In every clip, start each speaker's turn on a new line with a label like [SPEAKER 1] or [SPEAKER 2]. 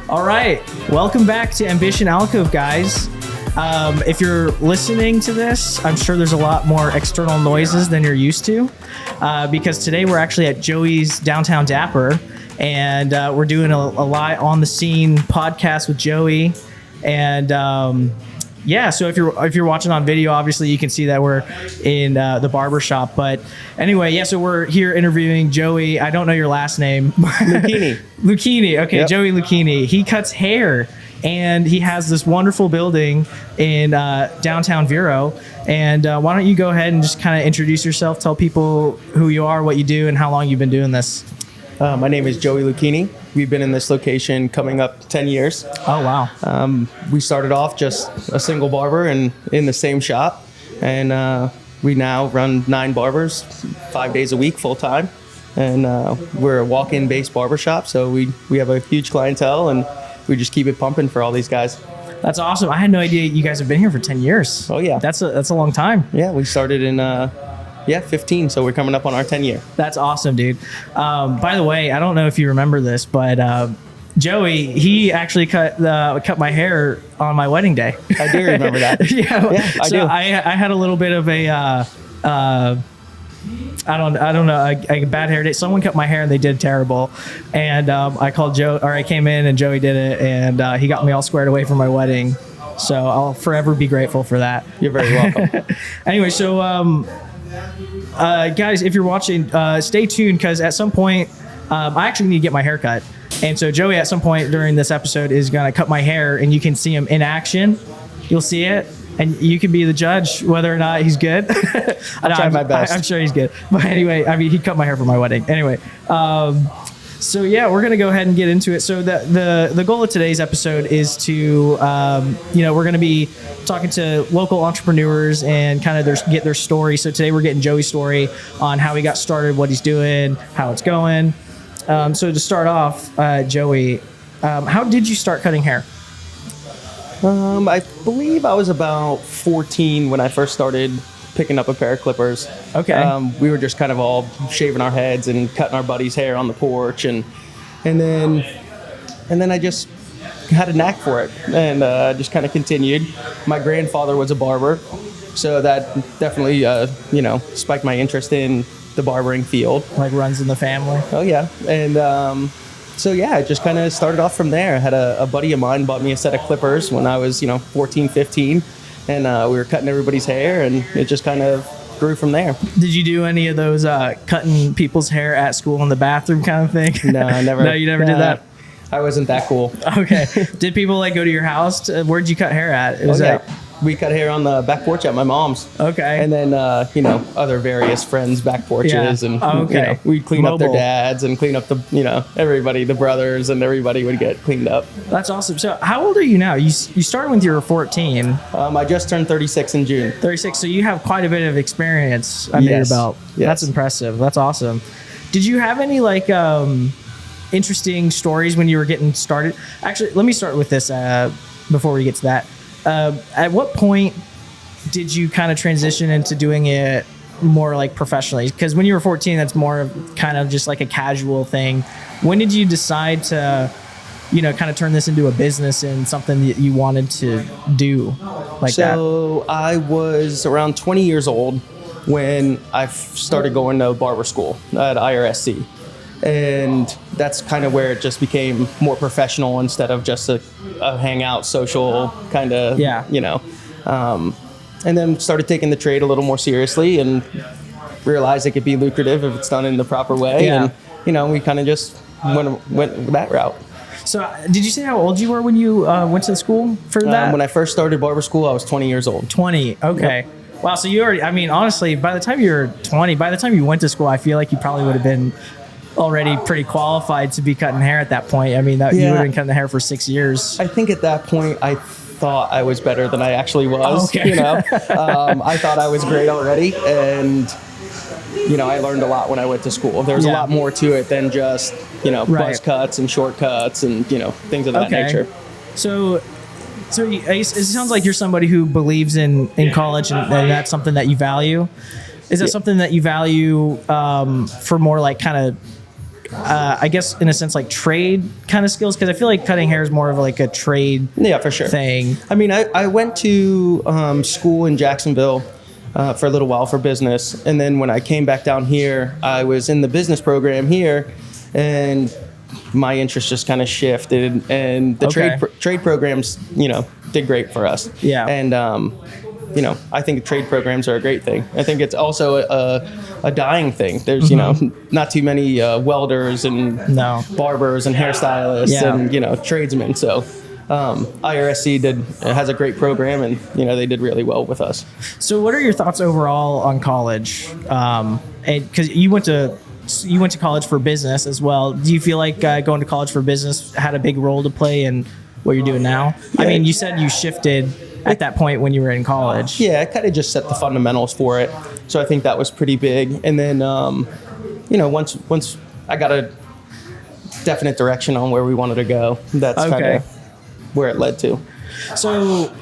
[SPEAKER 1] All right, welcome back to Ambition Alcove, guys. If you're listening to this, I'm sure there's a lot more external noises than you're used to, because today we're actually at Joey's downtown Dapper, and we're doing a live on the scene podcast with Joey. And yeah, so if you're watching on video, obviously you can see that we're in the barber shop. But anyway, yeah, so we're here interviewing Joey. I don't know your last name. Lucchini. Okay, yep. Joey Lucchini. He cuts hair, and he has this wonderful building in downtown Vero. And why don't you go ahead and just kind of introduce yourself, tell people who you are, what you do, and how long you've been doing this.
[SPEAKER 2] My name is Joey Lucchini. We've been in this location coming up 10 years.
[SPEAKER 1] Oh, wow.
[SPEAKER 2] We started off just a single barber in the same shop, and we now run 9 barbers 5 days a week full time. And we're a walk-in based barber shop, so we have a huge clientele, and we just keep it pumping for all these guys.
[SPEAKER 1] That's awesome. I had no idea you guys have been here for 10 years.
[SPEAKER 2] Oh, yeah.
[SPEAKER 1] That's a long time.
[SPEAKER 2] Yeah, we started in 15, so we're coming up on our 10 year.
[SPEAKER 1] That's awesome, dude. By the way, I don't know if you remember this, but Joey, he actually cut my hair on my wedding day.
[SPEAKER 2] I do remember that.
[SPEAKER 1] Yeah, I do. I had a little bit of a I don't know, a bad hair day. Someone cut my hair and they did terrible, and I called Joe, or I came in and Joey did it, and he got me all squared away for my wedding. So I'll forever be grateful for that.
[SPEAKER 2] You're very welcome.
[SPEAKER 1] Anyway, so guys, if you're watching, stay tuned, because at some point I actually need to get my hair cut, and so Joey at some point during this episode is gonna cut my hair, and you can see him in action. You'll see it, and you can be the judge whether or not he's good.
[SPEAKER 2] I'll try my best.
[SPEAKER 1] I'm sure he's good, but anyway, I mean, he cut my hair for my wedding. Anyway, so yeah, we're gonna go ahead and get into it. So the goal of today's episode is to we're gonna be talking to local entrepreneurs and kind of get their story. So today we're getting Joey's story on how he got started, what he's doing, how it's going. So to start off, Joey, how did you start cutting hair?
[SPEAKER 2] I believe I was about 14 when I first started picking up a pair of clippers.
[SPEAKER 1] Okay.
[SPEAKER 2] We were just kind of all shaving our heads and cutting our buddy's hair on the porch, and then I just had a knack for it, and just kind of continued. My grandfather was a barber, so that definitely spiked my interest in the barbering field.
[SPEAKER 1] Like runs in the family.
[SPEAKER 2] Oh yeah, and so yeah, I just kind of started off from there. I had a buddy of mine bought me a set of clippers when I was 14, 15, and we were cutting everybody's hair, and it just kind of grew from there.
[SPEAKER 1] Did you do any of those cutting people's hair at school in the bathroom kind of thing?
[SPEAKER 2] No, I never.
[SPEAKER 1] No, you never did that?
[SPEAKER 2] I wasn't that cool.
[SPEAKER 1] Okay. Did people go to your house? Where'd you cut hair at?
[SPEAKER 2] We cut hair on the back porch at my mom's.
[SPEAKER 1] Okay.
[SPEAKER 2] And then, other various friends' back porches.
[SPEAKER 1] Yeah.
[SPEAKER 2] And, we'd clean up their dads and clean up everybody, the brothers, and everybody would get cleaned up.
[SPEAKER 1] That's awesome. So how old are you now? You started when you were 14.
[SPEAKER 2] I just turned 36 in June.
[SPEAKER 1] 36. So you have quite a bit of experience under your belt. Yes. That's impressive. That's awesome. Did you have any interesting stories when you were getting started? Actually, let me start with this before we get to that. At what point did you kind of transition into doing it more like professionally? Because when you were 14, that's more of kind of just like a casual thing. When did you decide to, kind of turn this into a business and something that you wanted to do like that?
[SPEAKER 2] So I was around 20 years old when I started going to barber school at IRSC. And that's kind of where it just became more professional instead of just a hangout social kind of, and then started taking the trade a little more seriously and realized it could be lucrative if it's done in the proper way.
[SPEAKER 1] Yeah.
[SPEAKER 2] And, we kind of just went that route.
[SPEAKER 1] So did you say how old you were when you went to school for that?
[SPEAKER 2] When I first started barber school, I was 20 years old.
[SPEAKER 1] 20. Okay. Yep. Wow. So you already, honestly, by the time you were 20, by the time you went to school, I feel like you probably would have been already pretty qualified to be cutting hair at that point. You would have been cutting the hair for 6 years.
[SPEAKER 2] I think at that point I thought I was better than I actually was.
[SPEAKER 1] Okay.
[SPEAKER 2] I thought I was great already, and I learned a lot when I went to school. There's a lot more to it than just buzz cuts and shortcuts and things of that nature. So it sounds like you're somebody who believes in college, and that's something that you value. Is that something that you value for more like kind of
[SPEAKER 1] I guess in a sense, like trade kind of skills? Because I feel like cutting hair is more of like a trade
[SPEAKER 2] for sure
[SPEAKER 1] thing.
[SPEAKER 2] I mean, I went to school in Jacksonville for a little while for business. And then when I came back down here, I was in the business program here, and my interest just kind of shifted, and the trade programs, did great for us.
[SPEAKER 1] Yeah.
[SPEAKER 2] And, I think trade programs are a great thing. I think it's also a dying thing. There's, not too many welders and barbers and hairstylists and, tradesmen. So IRSC has a great program, and, they did really well with us.
[SPEAKER 1] So what are your thoughts overall on college? And because you went to college for business as well. Do you feel like going to college for business had a big role to play in what you're doing now? Yeah. I mean, you said you shifted at that point when you were in college.
[SPEAKER 2] Yeah, I kind of just set the fundamentals for it. So I think that was pretty big. And then, once I got a definite direction on where we wanted to go, that's kind of where it led to.
[SPEAKER 1] So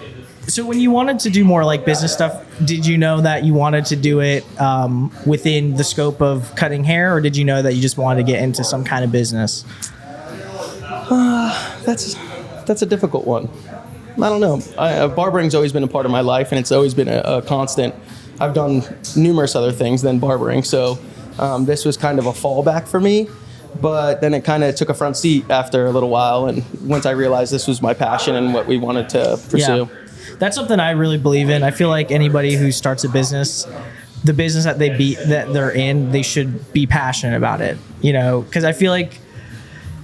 [SPEAKER 1] when you wanted to do more like business stuff, did you know that you wanted to do it within the scope of cutting hair, or did you know that you just wanted to get into some kind of business?
[SPEAKER 2] That's a difficult one. I don't know. Barbering's always been a part of my life, and it's always been a constant. I've done numerous other things than barbering, so this was kind of a fallback for me. But then it kind of took a front seat after a little while, and once I realized this was my passion and what we wanted to pursue.
[SPEAKER 1] Yeah. That's something I really believe in. I feel like anybody who starts a business, the business that they're in, they should be passionate about it. Because I feel like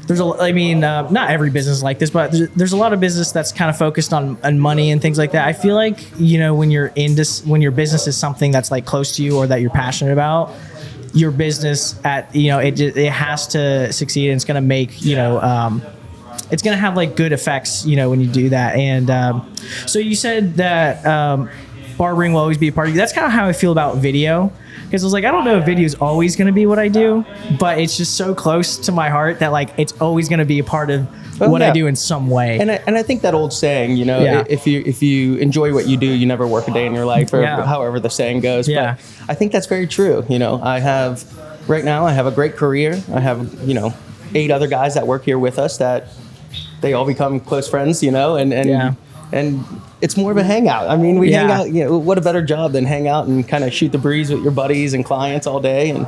[SPEAKER 1] not every business is like this, but there's a lot of business that's kind of focused on money and things like that. I feel like, when your business is something that's like close to you or that you're passionate about, your business it has to succeed, and it's going to make, it's going to have like good effects, when you do that. And so you said that barbering will always be a part of you. That's kind of how I feel about video. Because I was like, I don't know if video is always going to be what I do, but it's just so close to my heart that like it's always going to be a part of what I do in some way.
[SPEAKER 2] And I think that old saying, if you enjoy what you do, you never work a day in your life, or however the saying goes.
[SPEAKER 1] Yeah.
[SPEAKER 2] But I think that's very true. Right now I have a great career. I have 8 other guys that work here with us that they all become close friends, and it's more of a hangout. I mean, we hang out, what a better job than hang out and kind of shoot the breeze with your buddies and clients all day. And,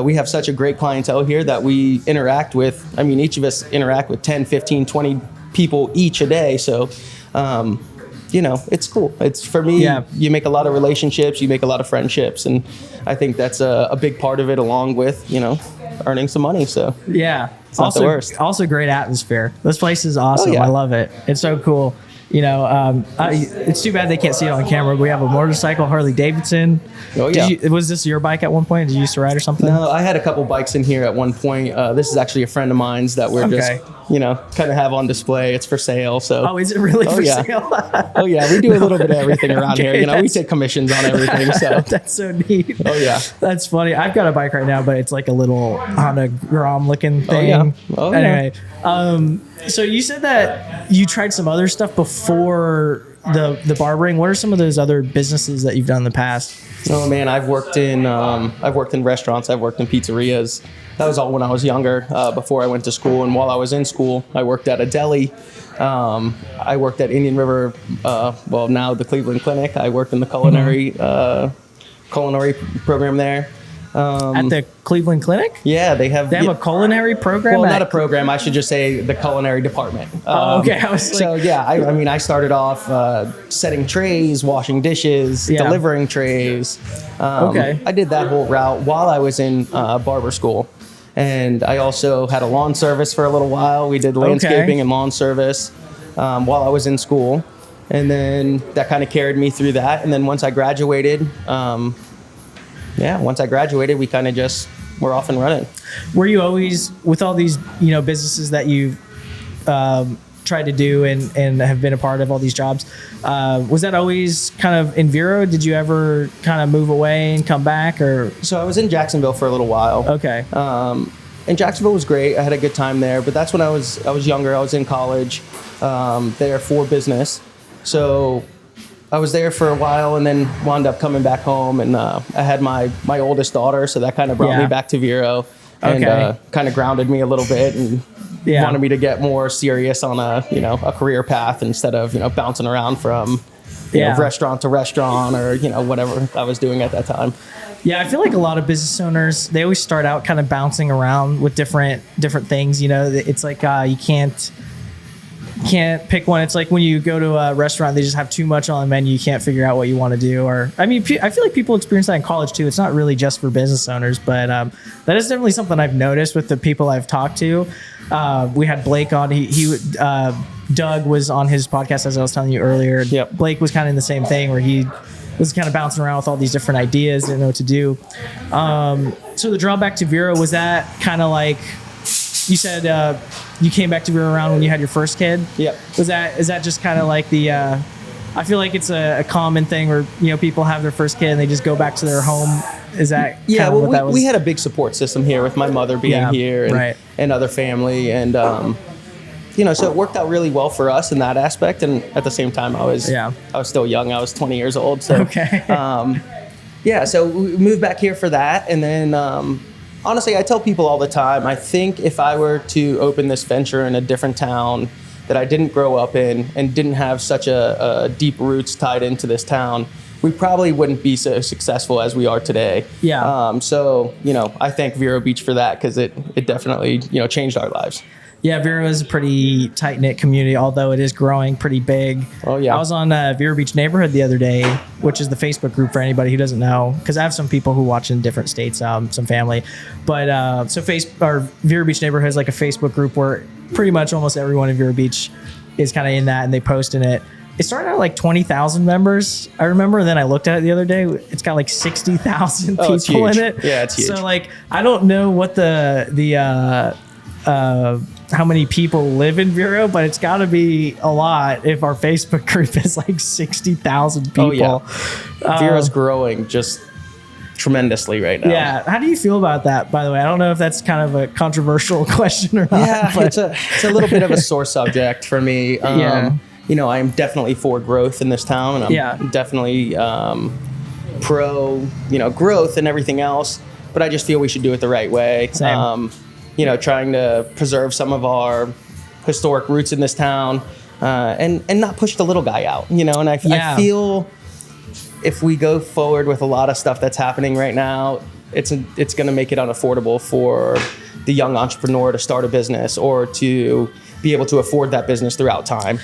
[SPEAKER 2] we have such a great clientele here that we interact with. I mean, each of us interact with 10, 15, 20 people each a day. So, it's cool. It's for me, you make a lot of relationships, you make a lot of friendships. And I think that's a big part of it, along with, earning some money. So it's not the worst.
[SPEAKER 1] Also great atmosphere. This place is awesome. I love it. It's so cool. It's too bad they can't see it on camera. But we have a motorcycle, Harley Davidson. Oh yeah. Was this your bike at one point? Did you used to ride or something?
[SPEAKER 2] No, I had a couple bikes in here at one point. This is actually a friend of mine's that we're just, kind of have on display. It's for sale. So.
[SPEAKER 1] Is it really for sale?
[SPEAKER 2] Oh yeah, we do a little bit of everything around here. We take commissions on everything. So.
[SPEAKER 1] That's so neat.
[SPEAKER 2] Oh yeah.
[SPEAKER 1] That's funny. I've got a bike right now, but it's like a little Honda Grom looking thing.
[SPEAKER 2] Oh yeah.
[SPEAKER 1] Anyway. So you said that you tried some other stuff before the barbering. What are some of those other businesses that you've done in the past?
[SPEAKER 2] Oh man, I've worked in restaurants. I've worked in pizzerias. That was all when I was younger, before I went to school. And while I was in school, I worked at a deli. I worked at Indian River. Now the Cleveland Clinic. I worked in the culinary program there.
[SPEAKER 1] At the Cleveland Clinic?
[SPEAKER 2] Yeah, they have
[SPEAKER 1] a culinary program?
[SPEAKER 2] Well, not a program. I should just say the culinary department.
[SPEAKER 1] Okay.
[SPEAKER 2] I started off setting trays, washing dishes, delivering trays. I did that whole route while I was in barber school. And I also had a lawn service for a little while. We did landscaping and lawn service while I was in school. And then that kind of carried me through that. And then once I graduated, we kind of just were off and running.
[SPEAKER 1] Were you always, with all these, businesses that you've tried to do and have been a part of all these jobs, was that always kind of in Vero? Did you ever kind of move away and come back? Or
[SPEAKER 2] so I was in Jacksonville for a little while.
[SPEAKER 1] Okay.
[SPEAKER 2] And Jacksonville was great. I had a good time there, but that's when I was younger. I was in college there for business. So I was there for a while and then wound up coming back home, and I had my oldest daughter, so that kind of brought me back to Vero. and kind of grounded me a little bit and wanted me to get more serious on a career path instead of bouncing around from restaurant to restaurant or whatever I was doing at that time.
[SPEAKER 1] Yeah, I feel like a lot of business owners, they always start out kind of bouncing around with different things. It's like you can't pick one. It's like when you go to a restaurant, they just have too much on the menu. You can't figure out what you want to do. Or I feel like people experience that in college too. It's not really just for business owners, but that is definitely something I've noticed with the people I've talked to. We had Blake on. Doug was on his podcast, as I was telling you earlier.
[SPEAKER 2] Yep.
[SPEAKER 1] Blake was kind of in the same thing where he was kind of bouncing around with all these different ideas, didn't know what to do. So the drawback to Vero, was that kind of like, you said you came back to Vero around when you had your first kid?
[SPEAKER 2] Yep.
[SPEAKER 1] Is that just kind of like the, I feel like it's a common thing where, people have their first kid and they just go back to their home. Is that
[SPEAKER 2] kind of what that was? We had a big support system here with my mother being here and other family. And, so it worked out really well for us in that aspect. And at the same time, I was still young. I was 20 years old. So, so we moved back here for that. And then, honestly, I tell people all the time, I think if I were to open this venture in a different town that I didn't grow up in and didn't have such a deep roots tied into this town, we probably wouldn't be so successful as we are today.
[SPEAKER 1] Yeah.
[SPEAKER 2] So, I thank Vero Beach for that because it definitely, changed our lives.
[SPEAKER 1] Yeah, Vero is a pretty tight-knit community, although it is growing pretty big.
[SPEAKER 2] Oh, yeah.
[SPEAKER 1] I was on Vero Beach Neighborhood the other day, which is the Facebook group for anybody who doesn't know, because I have some people who watch in different states, some family. But Vero Beach Neighborhood is like a Facebook group where pretty much almost everyone in Vero Beach is kind of in that, and they post in it. It started out like 20,000 members, I remember, and then I looked at it the other day. It's got like 60,000 people in it.
[SPEAKER 2] Yeah, it's huge.
[SPEAKER 1] So like, I don't know what the how many people live in Vero, but it's got to be a lot if our Facebook group is like 60,000 people.
[SPEAKER 2] Oh, yeah. Vero's growing just tremendously right now.
[SPEAKER 1] Yeah. How do you feel about that, by the way? I don't know if that's kind of a controversial question or not.
[SPEAKER 2] Yeah, it's a little bit of a sore subject for me. I'm definitely for growth in this town, and I'm definitely pro, growth and everything else, but I just feel we should do it the right way.
[SPEAKER 1] Same.
[SPEAKER 2] Trying to preserve some of our historic roots in this town, and not push the little guy out, and I feel if we go forward with a lot of stuff that's happening right now, it's going to make it unaffordable for the young entrepreneur to start a business or to be able to afford that business throughout time.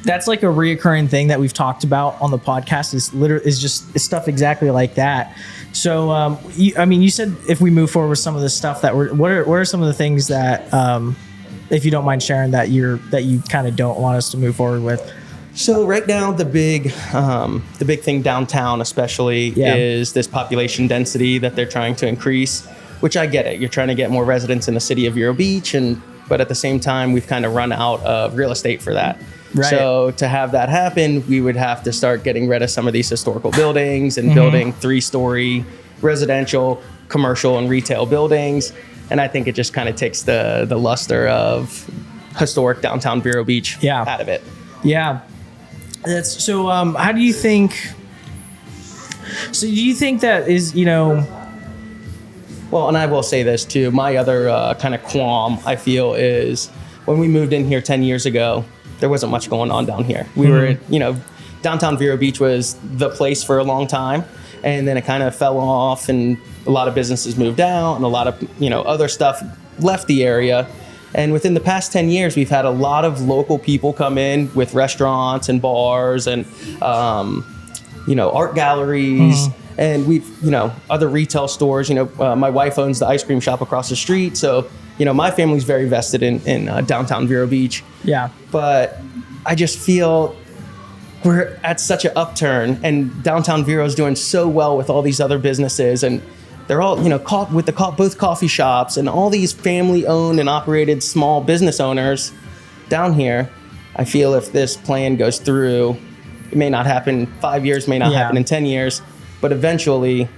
[SPEAKER 1] That's like a reoccurring thing that we've talked about on the podcast is just stuff exactly like that. So, you said if we move forward with some of the stuff that what are some of the things that, if you don't mind sharing, that you kind of don't want us to move forward with?
[SPEAKER 2] So right now, the big thing downtown especially is this population density that they're trying to increase, which I get it. You're trying to get more residents in the city of Vero Beach, but at the same time, we've kind of run out of real estate for that. Right. So to have that happen, we would have to start getting rid of some of these historical buildings and building 3-story residential, commercial, and retail buildings. And I think it just kind of takes the luster of historic downtown Vero Beach out of it.
[SPEAKER 1] Yeah. That's so. How do you think? So do you think that is
[SPEAKER 2] Well, and I will say this too. My other kind of qualm I feel is when we moved in here 10 years ago, there wasn't much going on down here. We were, downtown Vero Beach was the place for a long time, and then it kind of fell off, and a lot of businesses moved out, and a lot of, other stuff left the area. And within the past 10 years, we've had a lot of local people come in with restaurants and bars and, art galleries, and we've, other retail stores. My wife owns the ice cream shop across the street, so my family's very vested in downtown Vero Beach. Yeah. But I just feel we're at such an upturn, and downtown Vero is doing so well with all these other businesses, and they're all, with both coffee shops and all these family-owned and operated small business owners down here. I feel if this plan goes through, it may not happen in 5 years, may not happen in 10 years, but eventually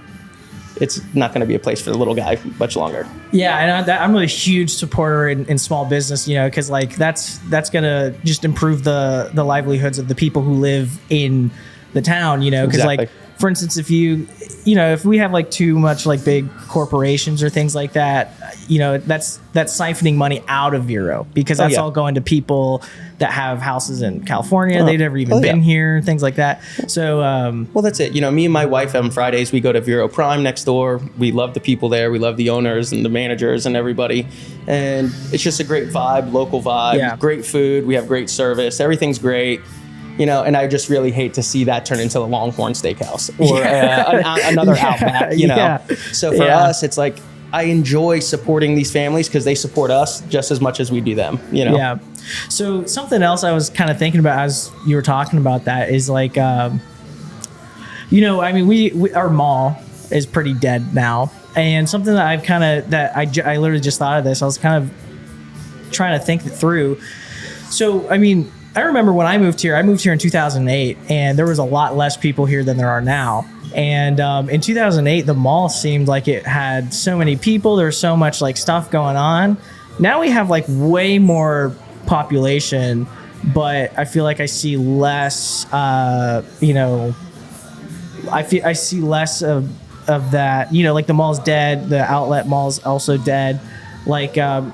[SPEAKER 2] it's not going to be a place for the little guy much longer.
[SPEAKER 1] Yeah, and I'm a huge supporter in small business, because that's going to just improve the livelihoods of the people who live in the town, because for instance, if if we have like too much like big corporations or things like that, that's siphoning money out of Vero, because that's all going to people that have houses in California. They've never even been here, things like that. So,
[SPEAKER 2] well, that's it. Me and my wife on Fridays, we go to Vero Prime next door. We love the people there. We love the owners and the managers and everybody. And it's just a great vibe, local vibe, great food. We have great service. Everything's great. And I just really hate to see that turn into the Longhorn Steakhouse or another Outback, So for us, it's like, I enjoy supporting these families because they support us just as much as we do them,
[SPEAKER 1] Yeah. So something else I was kind of thinking about as you were talking about that is like, I mean, we our mall is pretty dead now. And something that I've kind of, I literally just thought of this. I was kind of trying to think it through. So, I mean, I remember when I moved here in 2008, and there was a lot less people here than there are now. And in 2008, the mall seemed like it had so many people. There was so much like stuff going on. Now we have like way more population, but I feel like I see less, I see less of that, like the mall's dead. The outlet mall's also dead. Like, do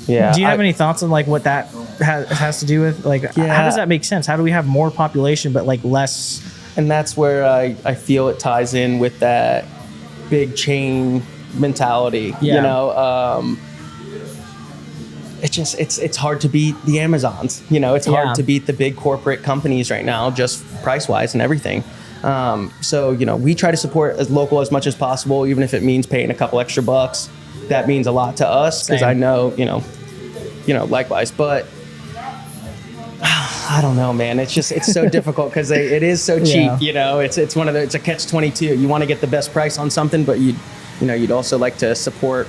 [SPEAKER 1] you have any thoughts on like what that has to do with? Like, how does that make sense? How do we have more population but like less?
[SPEAKER 2] And that's where I feel it ties in with that big chain mentality. It's hard to beat the Amazons. It's hard to beat the big corporate companies right now, just price wise and everything. So we try to support as local as much as possible, even if it means paying a couple extra bucks. That means a lot to us, because I know likewise. But I don't know, man. It's so difficult because it is so cheap. It's one of it's a catch-22. You want to get the best price on something, but you'd also like to support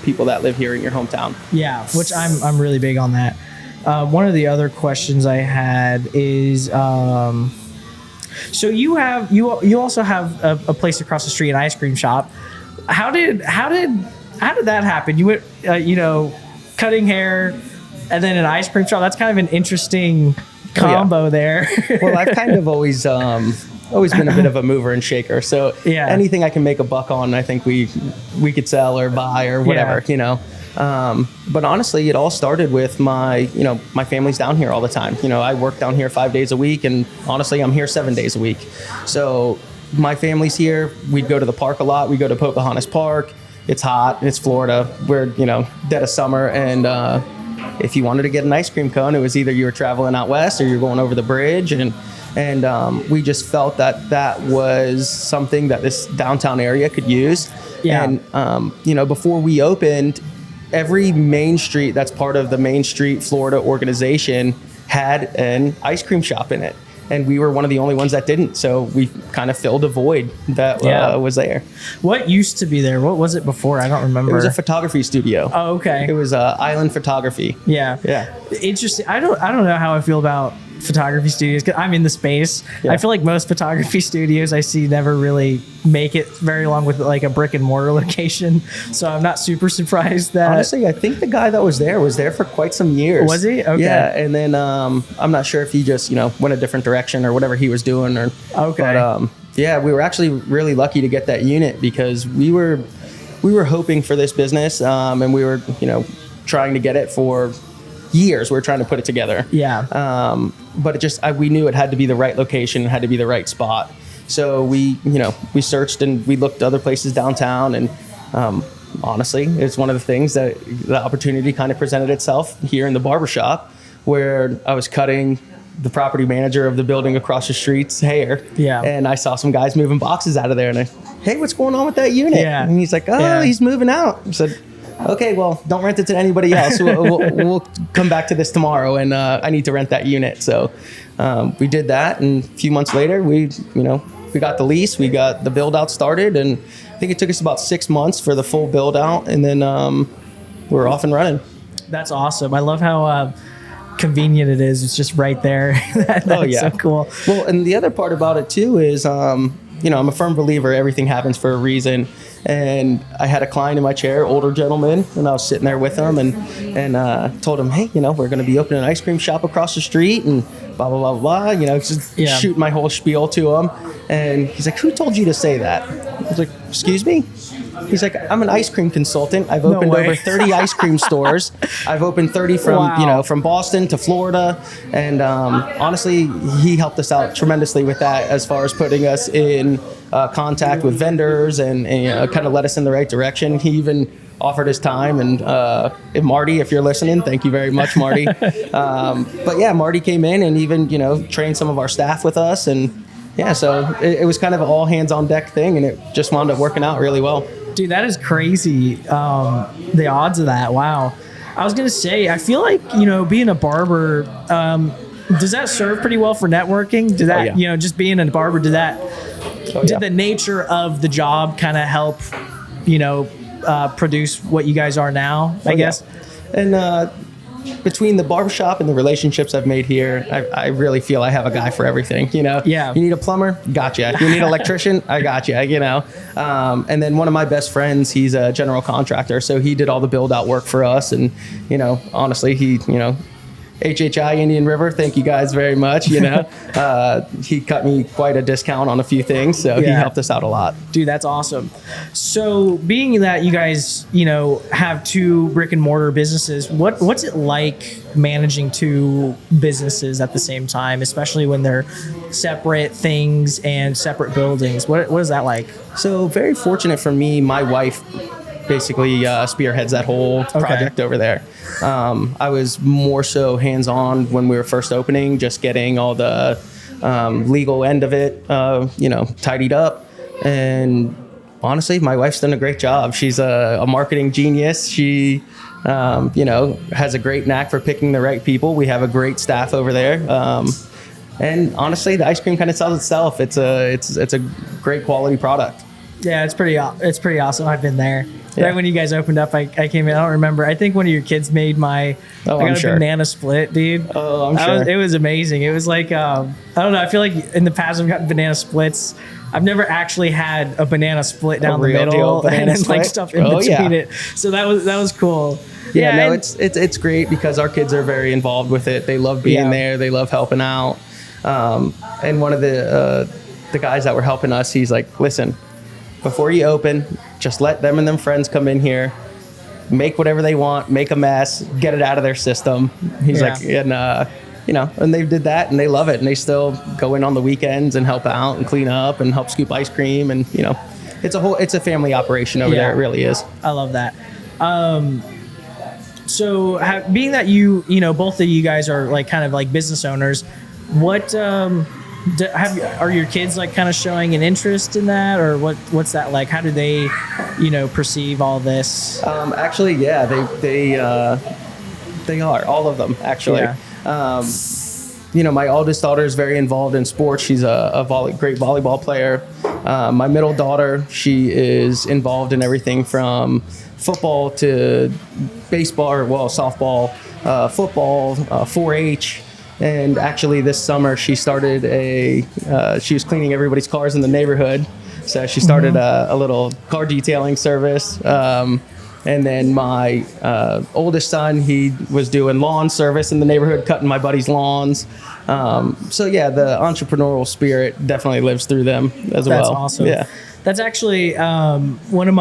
[SPEAKER 2] people that live here in your hometown. Yeah,
[SPEAKER 1] which I'm really big on that. One of the other questions I had is, so you also have a place across the street, an ice cream shop. How did that happen? You went cutting hair and then an ice cream shop. That's kind of an interesting combo there.
[SPEAKER 2] Well, I've kind of always been a bit of a mover and shaker. So anything I can make a buck on, I think we could sell or buy or whatever, But honestly, it all started with my family's down here all the time. I work down here 5 days a week, and honestly, I'm here 7 days a week. So my family's here. We'd go to the park a lot. We go to Pocahontas Park. It's hot. It's Florida. We're, dead of summer. And if you wanted to get an ice cream cone, it was either you were traveling out west or you're going over the bridge. And we just felt that was something that this downtown area could use. Yeah. And, before we opened, every main street that's part of the Main Street Florida organization had an ice cream shop in it. And we were one of the only ones that didn't. So we kind of filled a void that was there. What
[SPEAKER 1] used to be there? What was it before? I don't remember.
[SPEAKER 2] It was a photography studio.
[SPEAKER 1] Oh, okay.
[SPEAKER 2] It was Island Photography.
[SPEAKER 1] Yeah. Yeah. Interesting. I don't know how I feel about photography studios, because I'm in the space. I feel like most photography studios I see never really make it very long with like a brick and mortar location. So I'm not super surprised that.
[SPEAKER 2] Honestly, I think the guy that was there for quite some years.
[SPEAKER 1] Was he? Okay.
[SPEAKER 2] Yeah, and then I'm not sure if he just went a different direction or whatever he was doing. Or
[SPEAKER 1] okay.
[SPEAKER 2] But we were actually really lucky to get that unit, because we were hoping for this business, and we were trying to get it for years. We were trying to put it together.
[SPEAKER 1] Yeah.
[SPEAKER 2] But we knew it had to be the right location, it had to be the right spot. So we searched and we looked other places downtown, and honestly, it's one of the things that the opportunity kind of presented itself here in the barber shop, where I was cutting the property manager of the building across the street's hair.
[SPEAKER 1] Yeah.
[SPEAKER 2] And I saw some guys moving boxes out of there, and hey, what's going on with that unit?
[SPEAKER 1] Yeah.
[SPEAKER 2] And he's like, he's moving out. I said, okay, well, don't rent it to anybody else. We'll come back to this tomorrow, and I need to rent that unit. So we did that, and a few months later, we got the lease, we got the build out started, and I think it took us about 6 months for the full build out, and then we're off and running.
[SPEAKER 1] That's awesome. I love how convenient it is. It's just right there. That's so cool.
[SPEAKER 2] Well, and the other part about it too is, I'm a firm believer everything happens for a reason. And I had a client in my chair, older gentleman, and I was sitting there with him and told him, hey, we're going to be opening an ice cream shop across the street, and blah, blah, blah, blah, just shooting my whole spiel to him. And he's like, who told you to say that? I was like, excuse me? He's like, I'm an ice cream consultant. I've opened over 30 ice cream stores. I've opened 30 from, from Boston to Florida. And honestly, he helped us out tremendously with that as far as putting us in contact with vendors and kind of led us in the right direction. He even offered his time. And Marty, if you're listening, thank you very much, Marty. But yeah, Marty came in and even, trained some of our staff with us. And yeah, so it was kind of an all hands on deck thing, and it just wound up working out really well.
[SPEAKER 1] Dude, that is crazy. The odds of that. Wow. I was going to say, I feel like, being a barber, does that serve pretty well for networking? Did that, just being a barber, did the nature of the job kind of help, produce what you guys are now, I guess?
[SPEAKER 2] Yeah. And between the barbershop and the relationships I've made here, I really feel I have a guy for everything,
[SPEAKER 1] Yeah.
[SPEAKER 2] You need a plumber? Gotcha. You need an electrician? I gotcha, And then one of my best friends, he's a general contractor, so he did all the build out work for us. And, honestly, he, HHI Indian River, thank you guys very much. He cut me quite a discount on a few things, so he helped us out a lot.
[SPEAKER 1] Dude, that's awesome. So being that you guys, have two brick and mortar businesses, what's it like managing two businesses at the same time, especially when they're separate things and separate buildings? What is that like?
[SPEAKER 2] So very fortunate for me, my wife basically spearheads that whole project over there. I was more so hands-on when we were first opening, just getting all the legal end of it, tidied up. And honestly, my wife's done a great job. She's a marketing genius. She, has a great knack for picking the right people. We have a great staff over there. And honestly, the ice cream kind of sells itself. It's a great quality product.
[SPEAKER 1] Yeah, it's pretty awesome. I've been there.
[SPEAKER 2] Yeah.
[SPEAKER 1] Right when you guys opened up, I came in. I don't remember. I think one of your kids made I got a banana split, dude.
[SPEAKER 2] Oh, I'm sure.
[SPEAKER 1] It was amazing. It was like, I don't know. I feel like in the past I've gotten banana splits. I've never actually had a banana split down the middle and then like stuff in between it. So that was cool.
[SPEAKER 2] Yeah, it's great because our kids are very involved with it. They love being there. They love helping out. And one of the guys that were helping us, he's like, listen, before you open, just let them and them friends come in here, make whatever they want, make a mess, get it out of their system. He's like, and they did that and they love it. And they still go in on the weekends and help out and clean up and help scoop ice cream. And, it's a family operation over there. It really is.
[SPEAKER 1] I love that. So being that you both of you guys are like kind of like business owners, what, are your kids like kind of showing an interest in that, or what's that like? How do they, perceive all this?
[SPEAKER 2] Actually, yeah, they are, all of them actually. Yeah. My oldest daughter is very involved in sports. She's a great volleyball player. My middle daughter, she is involved in everything from football to baseball, softball, football, 4-H. And actually this summer she started she was cleaning everybody's cars in the neighborhood. So she started a little car detailing service. And then my oldest son, he was doing lawn service in the neighborhood, cutting my buddy's lawns. So yeah, the entrepreneurial spirit definitely lives through them as well.
[SPEAKER 1] That's awesome.
[SPEAKER 2] Yeah.
[SPEAKER 1] That's actually one of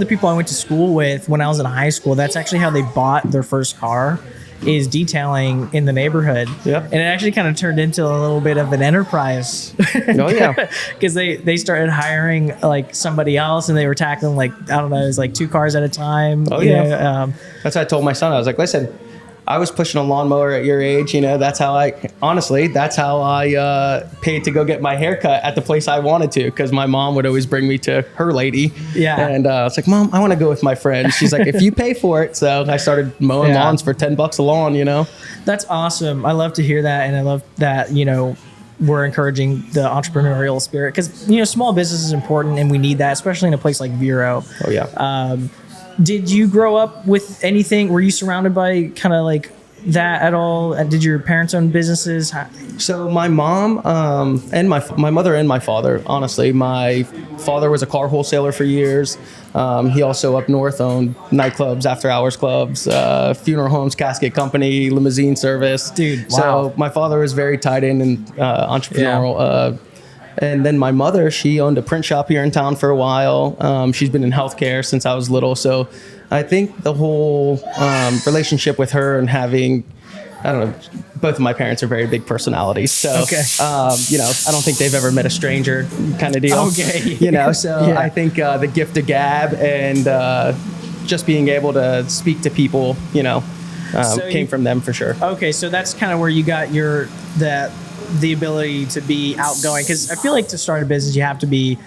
[SPEAKER 1] the people I went to school with when I was in high school. That's actually how they bought their first car, is detailing in the neighborhood. Yep. And it actually kind of turned into a little bit of an enterprise.
[SPEAKER 2] Oh yeah.
[SPEAKER 1] Because they started hiring like somebody else and they were tackling like, I don't know, it was like 2 cars at a time.
[SPEAKER 2] Oh yeah. That's what I told my son. I was like, listen, I was pushing a lawnmower at your age. That's how I paid to go get my hair cut at the place I wanted to, because my mom would always bring me to her lady. Yeah. And I was like, Mom, I want to go with my friend. She's like, if you pay for it. So I started mowing lawns for $10 a lawn,
[SPEAKER 1] That's awesome. I love to hear that. And I love that, we're encouraging the entrepreneurial spirit, because, small business is important and we need that, especially in a place like Vero.
[SPEAKER 2] Oh yeah.
[SPEAKER 1] Did you grow up with anything? Were you surrounded by kind of like that at all? Did your parents own businesses?
[SPEAKER 2] So my mom and my mother and my father, honestly, my father was a car wholesaler for years. He also up north owned nightclubs, after hours clubs, funeral homes, casket company, limousine service.
[SPEAKER 1] Dude, wow.
[SPEAKER 2] So my father was very tied in and entrepreneurial. And then my mother, she owned a print shop here in town for a while. She's been in healthcare since I was little. So I think the whole relationship with her and having, I don't know, both of my parents are very big personalities. So, you know, I don't think they've ever met a stranger kind of deal.
[SPEAKER 1] Okay.
[SPEAKER 2] You know, so I think the gift of gab and just being able to speak to people, you know, came from them for sure.
[SPEAKER 1] Okay, so that's kind of where you got the ability to be outgoing, because I feel like to start a business you have to be,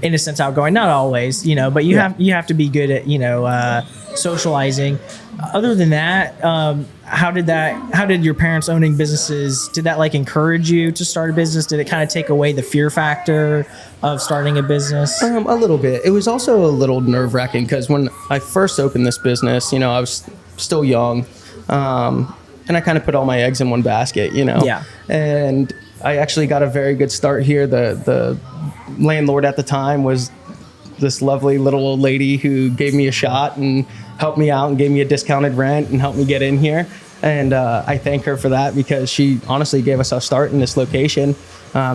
[SPEAKER 1] in a sense, outgoing. Not always, you know, but you have to be good at, you know, socializing. Other than that, how did your parents owning businesses, did that like encourage you to start a business? Did it kind of take away the fear factor of starting a business?
[SPEAKER 2] A little bit. It was also a little nerve-wracking because when I first opened this business, you know, I was still young. And I kind of put all my eggs in one basket, you know.
[SPEAKER 1] Yeah.
[SPEAKER 2] And I actually got a very good start here. The landlord at the time was this lovely little old lady who gave me a shot and helped me out and gave me a discounted rent and helped me get in here. And I thank her for that because she honestly gave us a start in this location.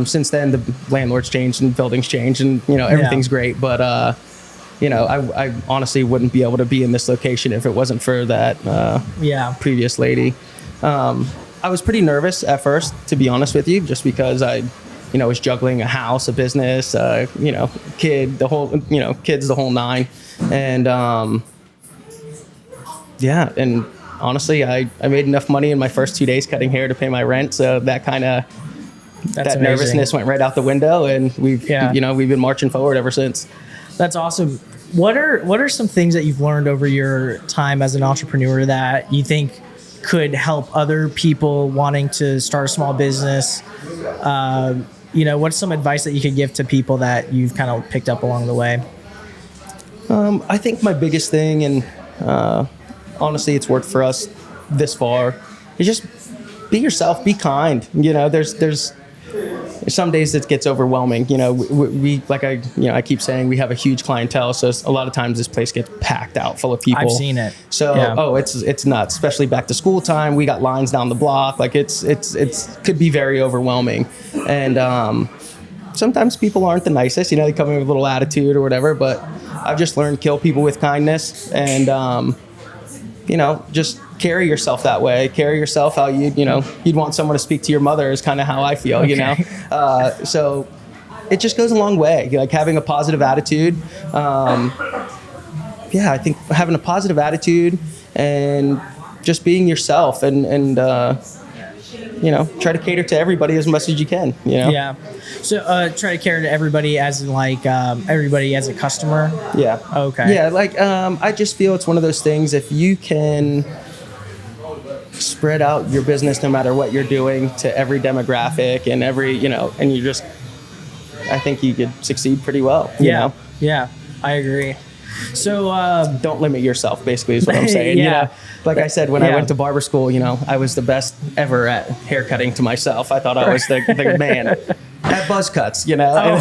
[SPEAKER 2] Since then, the landlord's changed and buildings changed and, you know, everything's great. But, you know, I honestly wouldn't be able to be in this location if it wasn't for that previous lady. I was pretty nervous at first, to be honest with you, just because I, you know, was juggling a house, a business, you know, kids, the whole nine. And, and honestly, I made enough money in my first 2 days cutting hair to pay my rent. So that kind of, that nervousness went right out the window, and we've been marching forward ever since.
[SPEAKER 1] That's awesome. What are some things that you've learned over your time as an entrepreneur that you think could help other people wanting to start a small business? You know, what's some advice that you could give to people that you've kind of picked up along the way?
[SPEAKER 2] I think my biggest thing, and honestly, it's worked for us this far, is just be yourself, be kind. You know, there's some days it gets overwhelming. You know, we I keep saying we have a huge clientele, so a lot of times this place gets packed out full of people.
[SPEAKER 1] I've seen it.
[SPEAKER 2] So it's nuts, especially back to school time. We got lines down the block. Like it's could be very overwhelming, and sometimes people aren't the nicest. You know, they come in with a little attitude or whatever. But I've just learned to kill people with kindness, and you know, just carry yourself that way. Carry yourself how you'd want someone to speak to your mother is kind of how I feel, you know? So it just goes a long way. Like having a positive attitude. I think having a positive attitude and just being yourself and you know, try to cater to everybody as much as you can, you know?
[SPEAKER 1] Yeah. So try to cater to everybody as in like everybody as a customer?
[SPEAKER 2] Yeah.
[SPEAKER 1] Okay.
[SPEAKER 2] Yeah, like I just feel it's one of those things, if you can spread out your business no matter what you're doing to every demographic and every, you know, and you just, I think you could succeed pretty well. You know?
[SPEAKER 1] Yeah, I agree. So
[SPEAKER 2] don't limit yourself, basically, is what I'm saying. You know, like I said, when I went to barber school, you know, I was the best ever at haircutting to myself. I thought I was the man at buzz cuts, you know,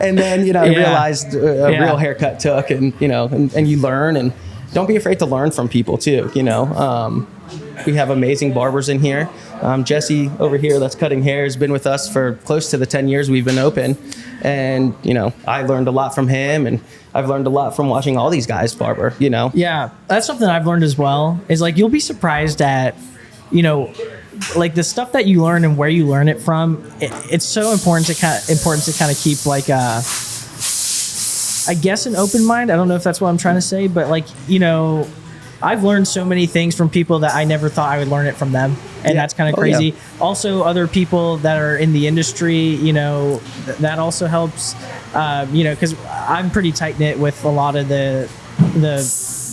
[SPEAKER 2] and then you know, I realized a real haircut took, and you know, and you learn, and don't be afraid to learn from people too. You know, we have amazing barbers in here. Jesse over here that's cutting hair has been with us for close to the 10 years we've been open. And, you know, I learned a lot from him, and I've learned a lot from watching all these guys barber, you know?
[SPEAKER 1] Yeah, that's something I've learned as well, is like, you'll be surprised at, you know, like the stuff that you learn and where you learn it from. It's so important to kind of keep like I guess an open mind. I don't know if that's what I'm trying to say, but like, you know, I've learned so many things from people that I never thought I would learn it from them. And that's kind of crazy. Yeah. Also, other people that are in the industry, you know, that also helps, you know, because I'm pretty tight-knit with a lot of the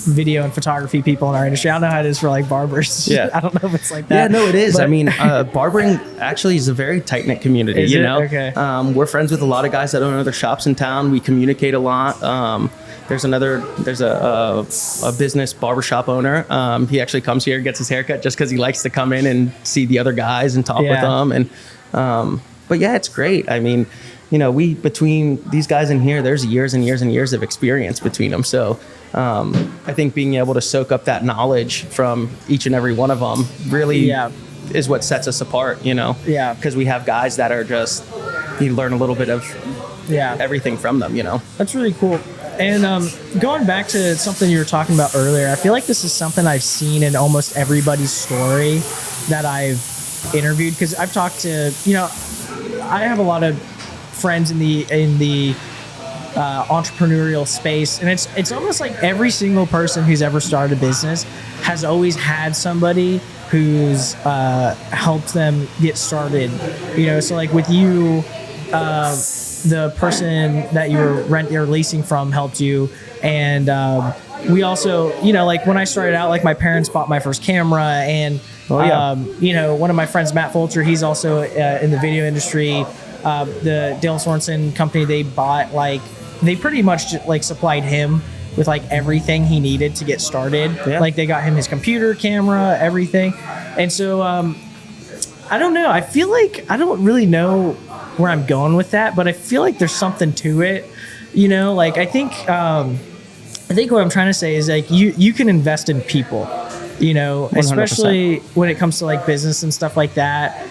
[SPEAKER 1] video and photography people in our industry. I don't know how it is for like barbers. Yeah. I don't know if it's like that.
[SPEAKER 2] Yeah, no, it is. But I mean, barbering actually is a very tight-knit community, you know? Okay. We're friends with a lot of guys that own other shops in town. We communicate a lot. There's a business barbershop owner. He actually comes here, gets his haircut just because he likes to come in and see the other guys and talk with them. And but yeah, it's great. I mean, you know, between these guys in here, there's years and years and years of experience between them. So I think being able to soak up that knowledge from each and every one of them really is what sets us apart, you know?
[SPEAKER 1] Yeah.
[SPEAKER 2] Because we have guys that are just you learn a little bit of everything from them,
[SPEAKER 1] That's really cool. And going back to something you were talking about earlier, I feel like this is something I've seen in almost everybody's story that I've interviewed, because I've talked to, I have a lot of friends in the entrepreneurial space, and it's almost like every single person who's ever started a business has always had somebody who's helped them get started. So like with you, the person that you were renting or leasing from helped you, and we also, like when I started out, like my parents bought my first camera, and one of my friends, Matt Fulcher, he's also in the video industry. The Dale Sorensen company, they bought, like, they pretty much like supplied him with like everything he needed to get started. Like they got him his computer, camera, everything. And so I don't know, I feel like I don't really know where I'm going with that, but I feel like there's something to it. Like I think what I'm trying to say is like you can invest in people, especially 100%. When it comes to like business and stuff like that.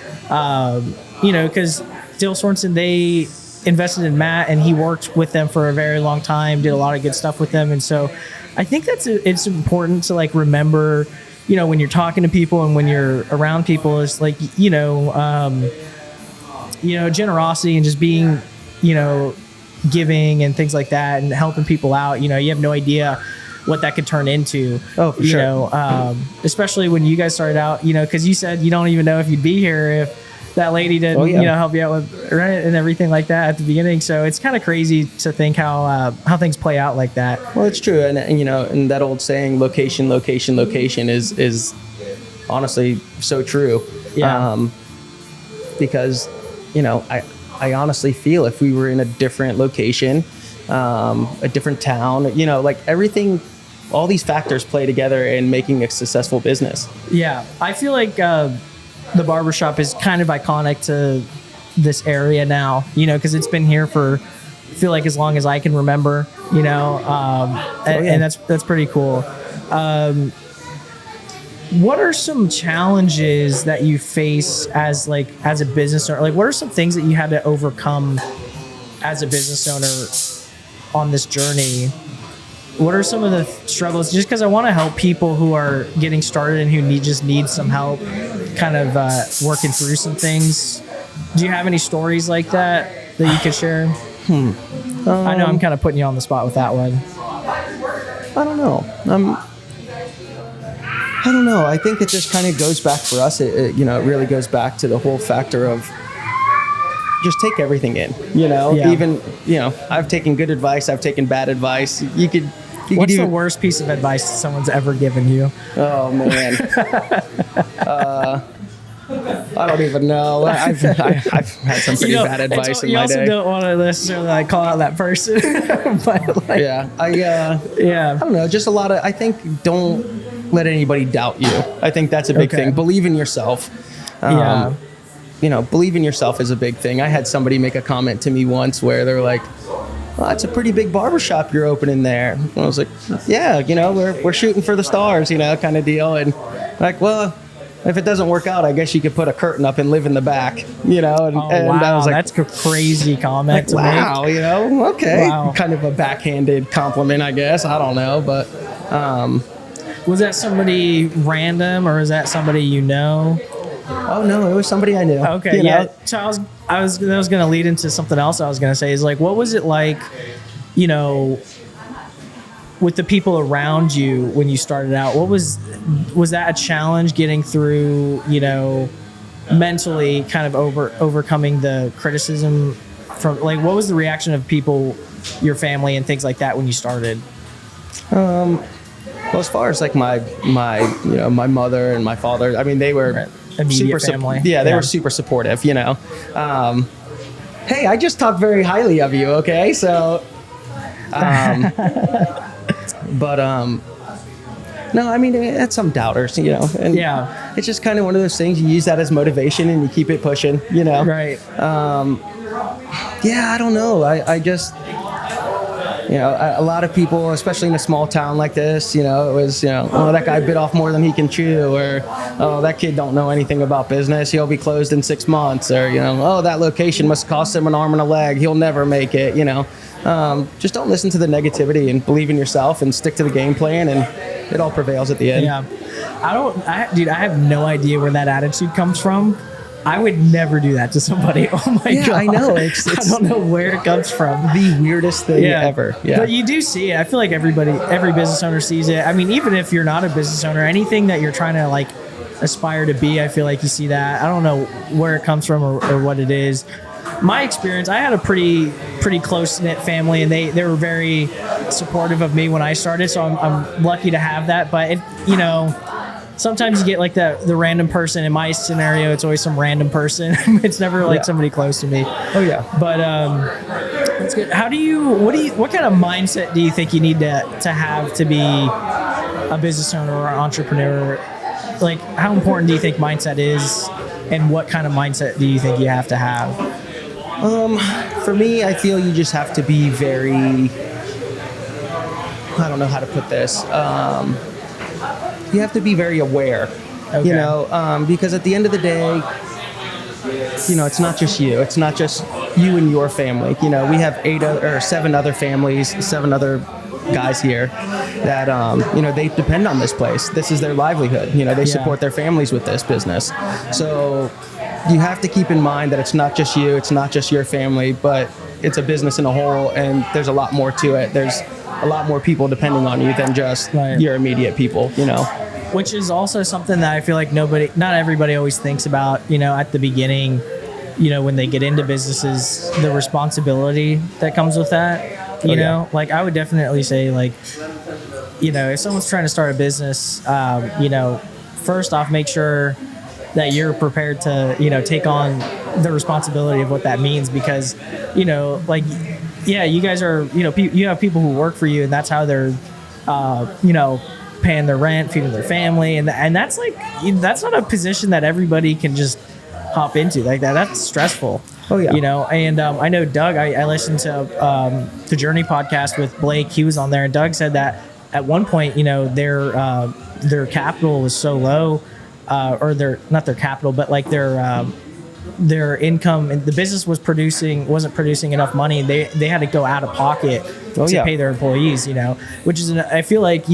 [SPEAKER 1] Because Dale Sorensen, they invested in Matt, and he worked with them for a very long time, did a lot of good stuff with them. And so I think it's important to like remember, when you're talking to people and when you're around people, is like, generosity and just being, giving and things like that and helping people out. You have no idea what that could turn into. Oh, for sure. Especially when you guys started out, because you said you don't even know if you'd be here if that lady didn't, help you out with rent and everything like that at the beginning. So it's kind of crazy to think how things play out like that.
[SPEAKER 2] Well, it's true. And and that old saying, location is honestly so true. Yeah. Because, I honestly feel if we were in a different location, a different town, like everything, all these factors play together in making a successful business.
[SPEAKER 1] Yeah. I feel like the barbershop is kind of iconic to this area now, because it's been here for, I feel like, as long as I can remember, and that's pretty cool. What are some challenges that you face as a business owner? Like, what are some things that you had to overcome as a business owner on this journey? What are some of the struggles? Just because I want to help people who are getting started and who just need some help kind of working through some things. Do you have any stories like that you could share? I know I'm kind of putting you on the spot with that one.
[SPEAKER 2] I don't know. I think it just kind of goes back for us. It really goes back to the whole factor of just take everything in, even, I've taken good advice. I've taken bad advice. What's the worst piece of advice someone's ever given you? Oh, man. I don't even know. I've had some pretty bad advice in my day. You also don't want to necessarily call out that person. But I don't know. Just a lot of, I think, don't let anybody doubt you. I think that's a big thing. Believe in yourself. Believe in yourself is a big thing. I had somebody make a comment to me once where they're like, well, it's a pretty big barbershop you're opening there. And I was like, yeah, we're shooting for the stars, kind of deal. And like, well, if it doesn't work out, I guess you could put a curtain up and live in the back, And
[SPEAKER 1] wow, I was like, that's a crazy comment to make.
[SPEAKER 2] Okay. Wow. Kind of a backhanded compliment, I guess. I don't know, but.
[SPEAKER 1] Was that somebody random, or is that somebody you know?
[SPEAKER 2] Oh no, it was somebody I knew.
[SPEAKER 1] Okay, yeah. So I was going to lead into something else I was going to say is like, what was it like, with the people around you when you started out? What was that a challenge getting through, mentally kind of overcoming the criticism from, like, what was the reaction of people, your family and things like that when you started?
[SPEAKER 2] Well, as far as like my mother and my father, I mean, they were
[SPEAKER 1] immediate family.
[SPEAKER 2] They were super supportive, Hey, I just talked very highly of you. Okay. So, but, no, I mean, it's some doubters, and it's just kind of one of those things. You use that as motivation and you keep it pushing, Right. I don't know. I just, a lot of people, especially in a small town like this, it was, oh, that guy bit off more than he can chew, or, oh, that kid don't know anything about business, he'll be closed in 6 months, or, oh, that location must cost him an arm and a leg, he'll never make it, just don't listen to the negativity and believe in yourself and stick to the game plan, and it all prevails at the end.
[SPEAKER 1] Yeah. I have no idea where that attitude comes from. I would never do that to somebody. Oh my God.
[SPEAKER 2] I know.
[SPEAKER 1] I don't know where it comes from.
[SPEAKER 2] The weirdest thing ever. Yeah.
[SPEAKER 1] But you do see it. I feel like every business owner sees it. I mean, even if you're not a business owner, anything that you're trying to like aspire to be, I feel like you see that. I don't know where it comes from or what it is. My experience, I had a pretty close-knit family, and they were very supportive of me when I started, so I'm lucky to have that. But sometimes you get like the random person. In my scenario, it's always some random person. It's never like somebody close to me.
[SPEAKER 2] Oh yeah.
[SPEAKER 1] But that's good. What kind of mindset do you think you need to have to be a business owner or an entrepreneur? Like, how important do you think mindset is, and what kind of mindset do you think you have to have?
[SPEAKER 2] For me, I feel you just have to be very, I don't know how to put this. You have to be very aware, because at the end of the day, it's not just you. It's not just you and your family. We have 7 other families, 7 other guys here that, they depend on this place. This is their livelihood. They support their families with this business. So you have to keep in mind that it's not just you, it's not just your family, but it's a business in a whole, and there's a lot more to it. There's a lot more people depending on you than just your immediate people,
[SPEAKER 1] Which is also something that I feel like not everybody always thinks about, at the beginning, when they get into businesses, the responsibility that comes with that, you know? Like, I would definitely say, like, if someone's trying to start a business, first off, make sure that you're prepared to, take on the responsibility of what that means, because, you guys are, you have people who work for you, and that's how they're, paying their rent, feeding their family, and that's that's not a position that everybody can just hop into like that. That's stressful.
[SPEAKER 2] Oh yeah.
[SPEAKER 1] And I know Doug. I listened to the Journey podcast with Blake. He was on there, and Doug said that at one point, their capital was so low, or not their capital, but like their income, and the business wasn't producing enough money. They had to go out of pocket to pay their employees. Which is I feel like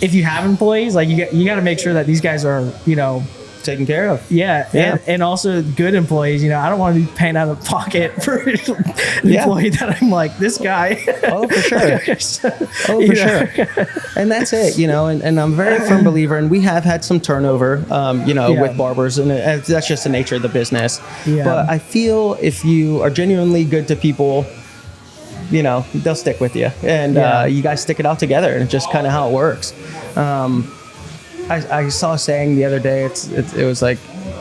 [SPEAKER 1] if you have employees, like you got to make sure that these guys are
[SPEAKER 2] taken care of.
[SPEAKER 1] Yeah. And also good employees. I don't want to be paying out of pocket for an employee that I'm like, this guy.
[SPEAKER 2] Oh, for sure. Sure. And that's it, and I'm a very firm believer, and we have had some turnover, with barbers, and that's just the nature of the business. Yeah. But I feel if you are genuinely good to people, they'll stick with you, and you guys stick it out together, and it's just kind of how it works. I saw a saying the other day. It was like,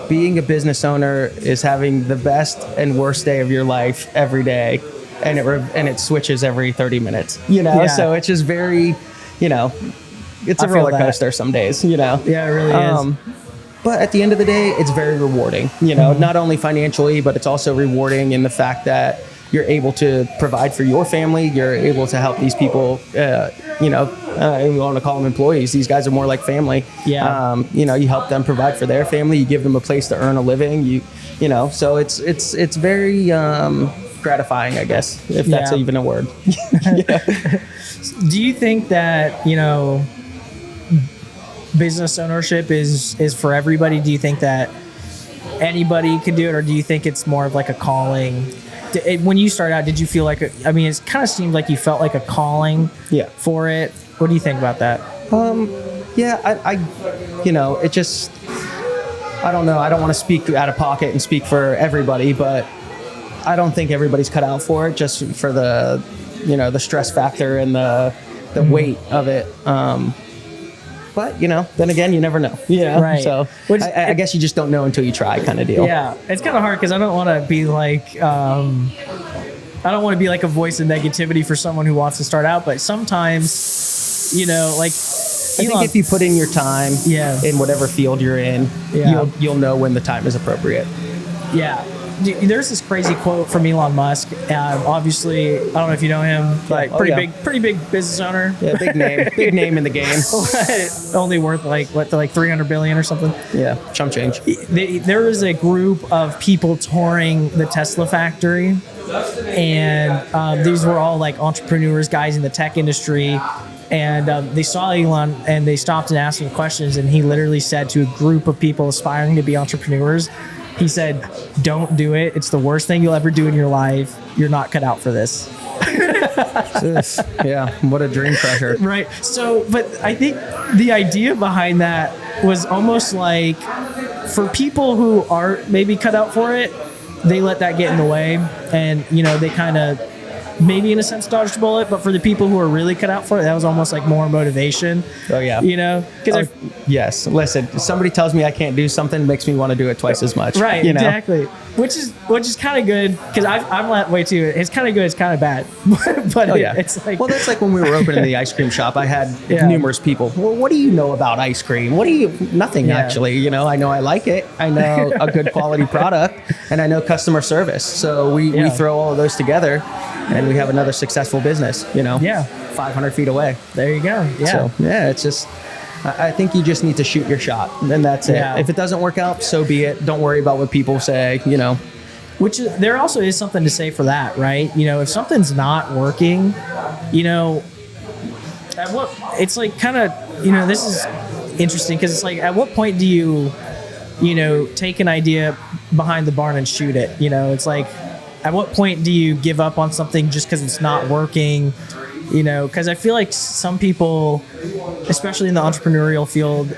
[SPEAKER 2] being a business owner is having the best and worst day of your life every day, and it switches every 30 minutes. So it's just very, it's a roller coaster some days.
[SPEAKER 1] Yeah, it really is.
[SPEAKER 2] But at the end of the day, it's very rewarding. Not only financially, but it's also rewarding in the fact that you're able to provide for your family. You're able to help these people, we want to call them employees. These guys are more like family.
[SPEAKER 1] Yeah.
[SPEAKER 2] You help them provide for their family. You give them a place to earn a living. So it's very gratifying, I guess, if that's even a word.
[SPEAKER 1] Do you think that, business ownership is for everybody? Do you think that anybody can do it, or do you think it's more of like a calling? When you started out, did you feel like it kind of seemed like you felt like a calling for it? What do you think about that?
[SPEAKER 2] It just, I don't know. I don't want to speak out of pocket and speak for everybody, but I don't think everybody's cut out for it, just for the, the stress factor and the weight of it. But, then again, you never know.
[SPEAKER 1] Right.
[SPEAKER 2] So I guess you just don't know until you try, kind of deal.
[SPEAKER 1] Yeah. It's kind of hard because I don't want to be like, I don't want to be like a voice of negativity for someone who wants to start out. But sometimes,
[SPEAKER 2] I think if you put in your time in whatever field you're in, you'll know when the time is appropriate.
[SPEAKER 1] Yeah. there's this crazy quote from Elon Musk. Obviously, I don't know if you know him, like pretty big business owner.
[SPEAKER 2] Yeah, big name in the game.
[SPEAKER 1] Only worth like 300 billion or something.
[SPEAKER 2] Yeah, chump change.
[SPEAKER 1] There was a group of people touring the Tesla factory, and these were all like entrepreneurs, guys in the tech industry. And they saw Elon and they stopped and asked him questions. And he literally said to a group of people aspiring to be entrepreneurs, he said, "Don't do it. It's the worst thing you'll ever do in your life. You're not cut out for this."
[SPEAKER 2] Yeah, what a dream crusher.
[SPEAKER 1] Right. So, but I think the idea behind that was almost like for people who are maybe cut out for it, they let that get in the way. And, they kind of maybe in a sense dodged a bullet, but for the people who are really cut out for it, that was almost like more motivation.
[SPEAKER 2] Oh yeah. Yes. Listen, if somebody tells me I can't do something, it makes me want to do it twice as much.
[SPEAKER 1] Right. Exactly. Which is kind of good because I'm that way too. It's kind of good. It's kind of bad. But it's like,
[SPEAKER 2] well, that's like when we were opening the ice cream shop. I had numerous people. Well, what do you know about ice cream? Nothing actually. I know I like it. I know a good quality product, and I know customer service. So we throw all of those together, and we have another successful business. 500 feet away.
[SPEAKER 1] There you go. Yeah.
[SPEAKER 2] So it's just. I think you just need to shoot your shot, and that's it. If it doesn't work out, so be it. Don't worry about what people say,
[SPEAKER 1] Which there also is something to say for that, right? If something's not working, it's like kind of, this is interesting because it's like, at what point do you, take an idea behind the barn and shoot it? It's like, at what point do you give up on something just because it's not working? Because I feel like some people, especially in the entrepreneurial field,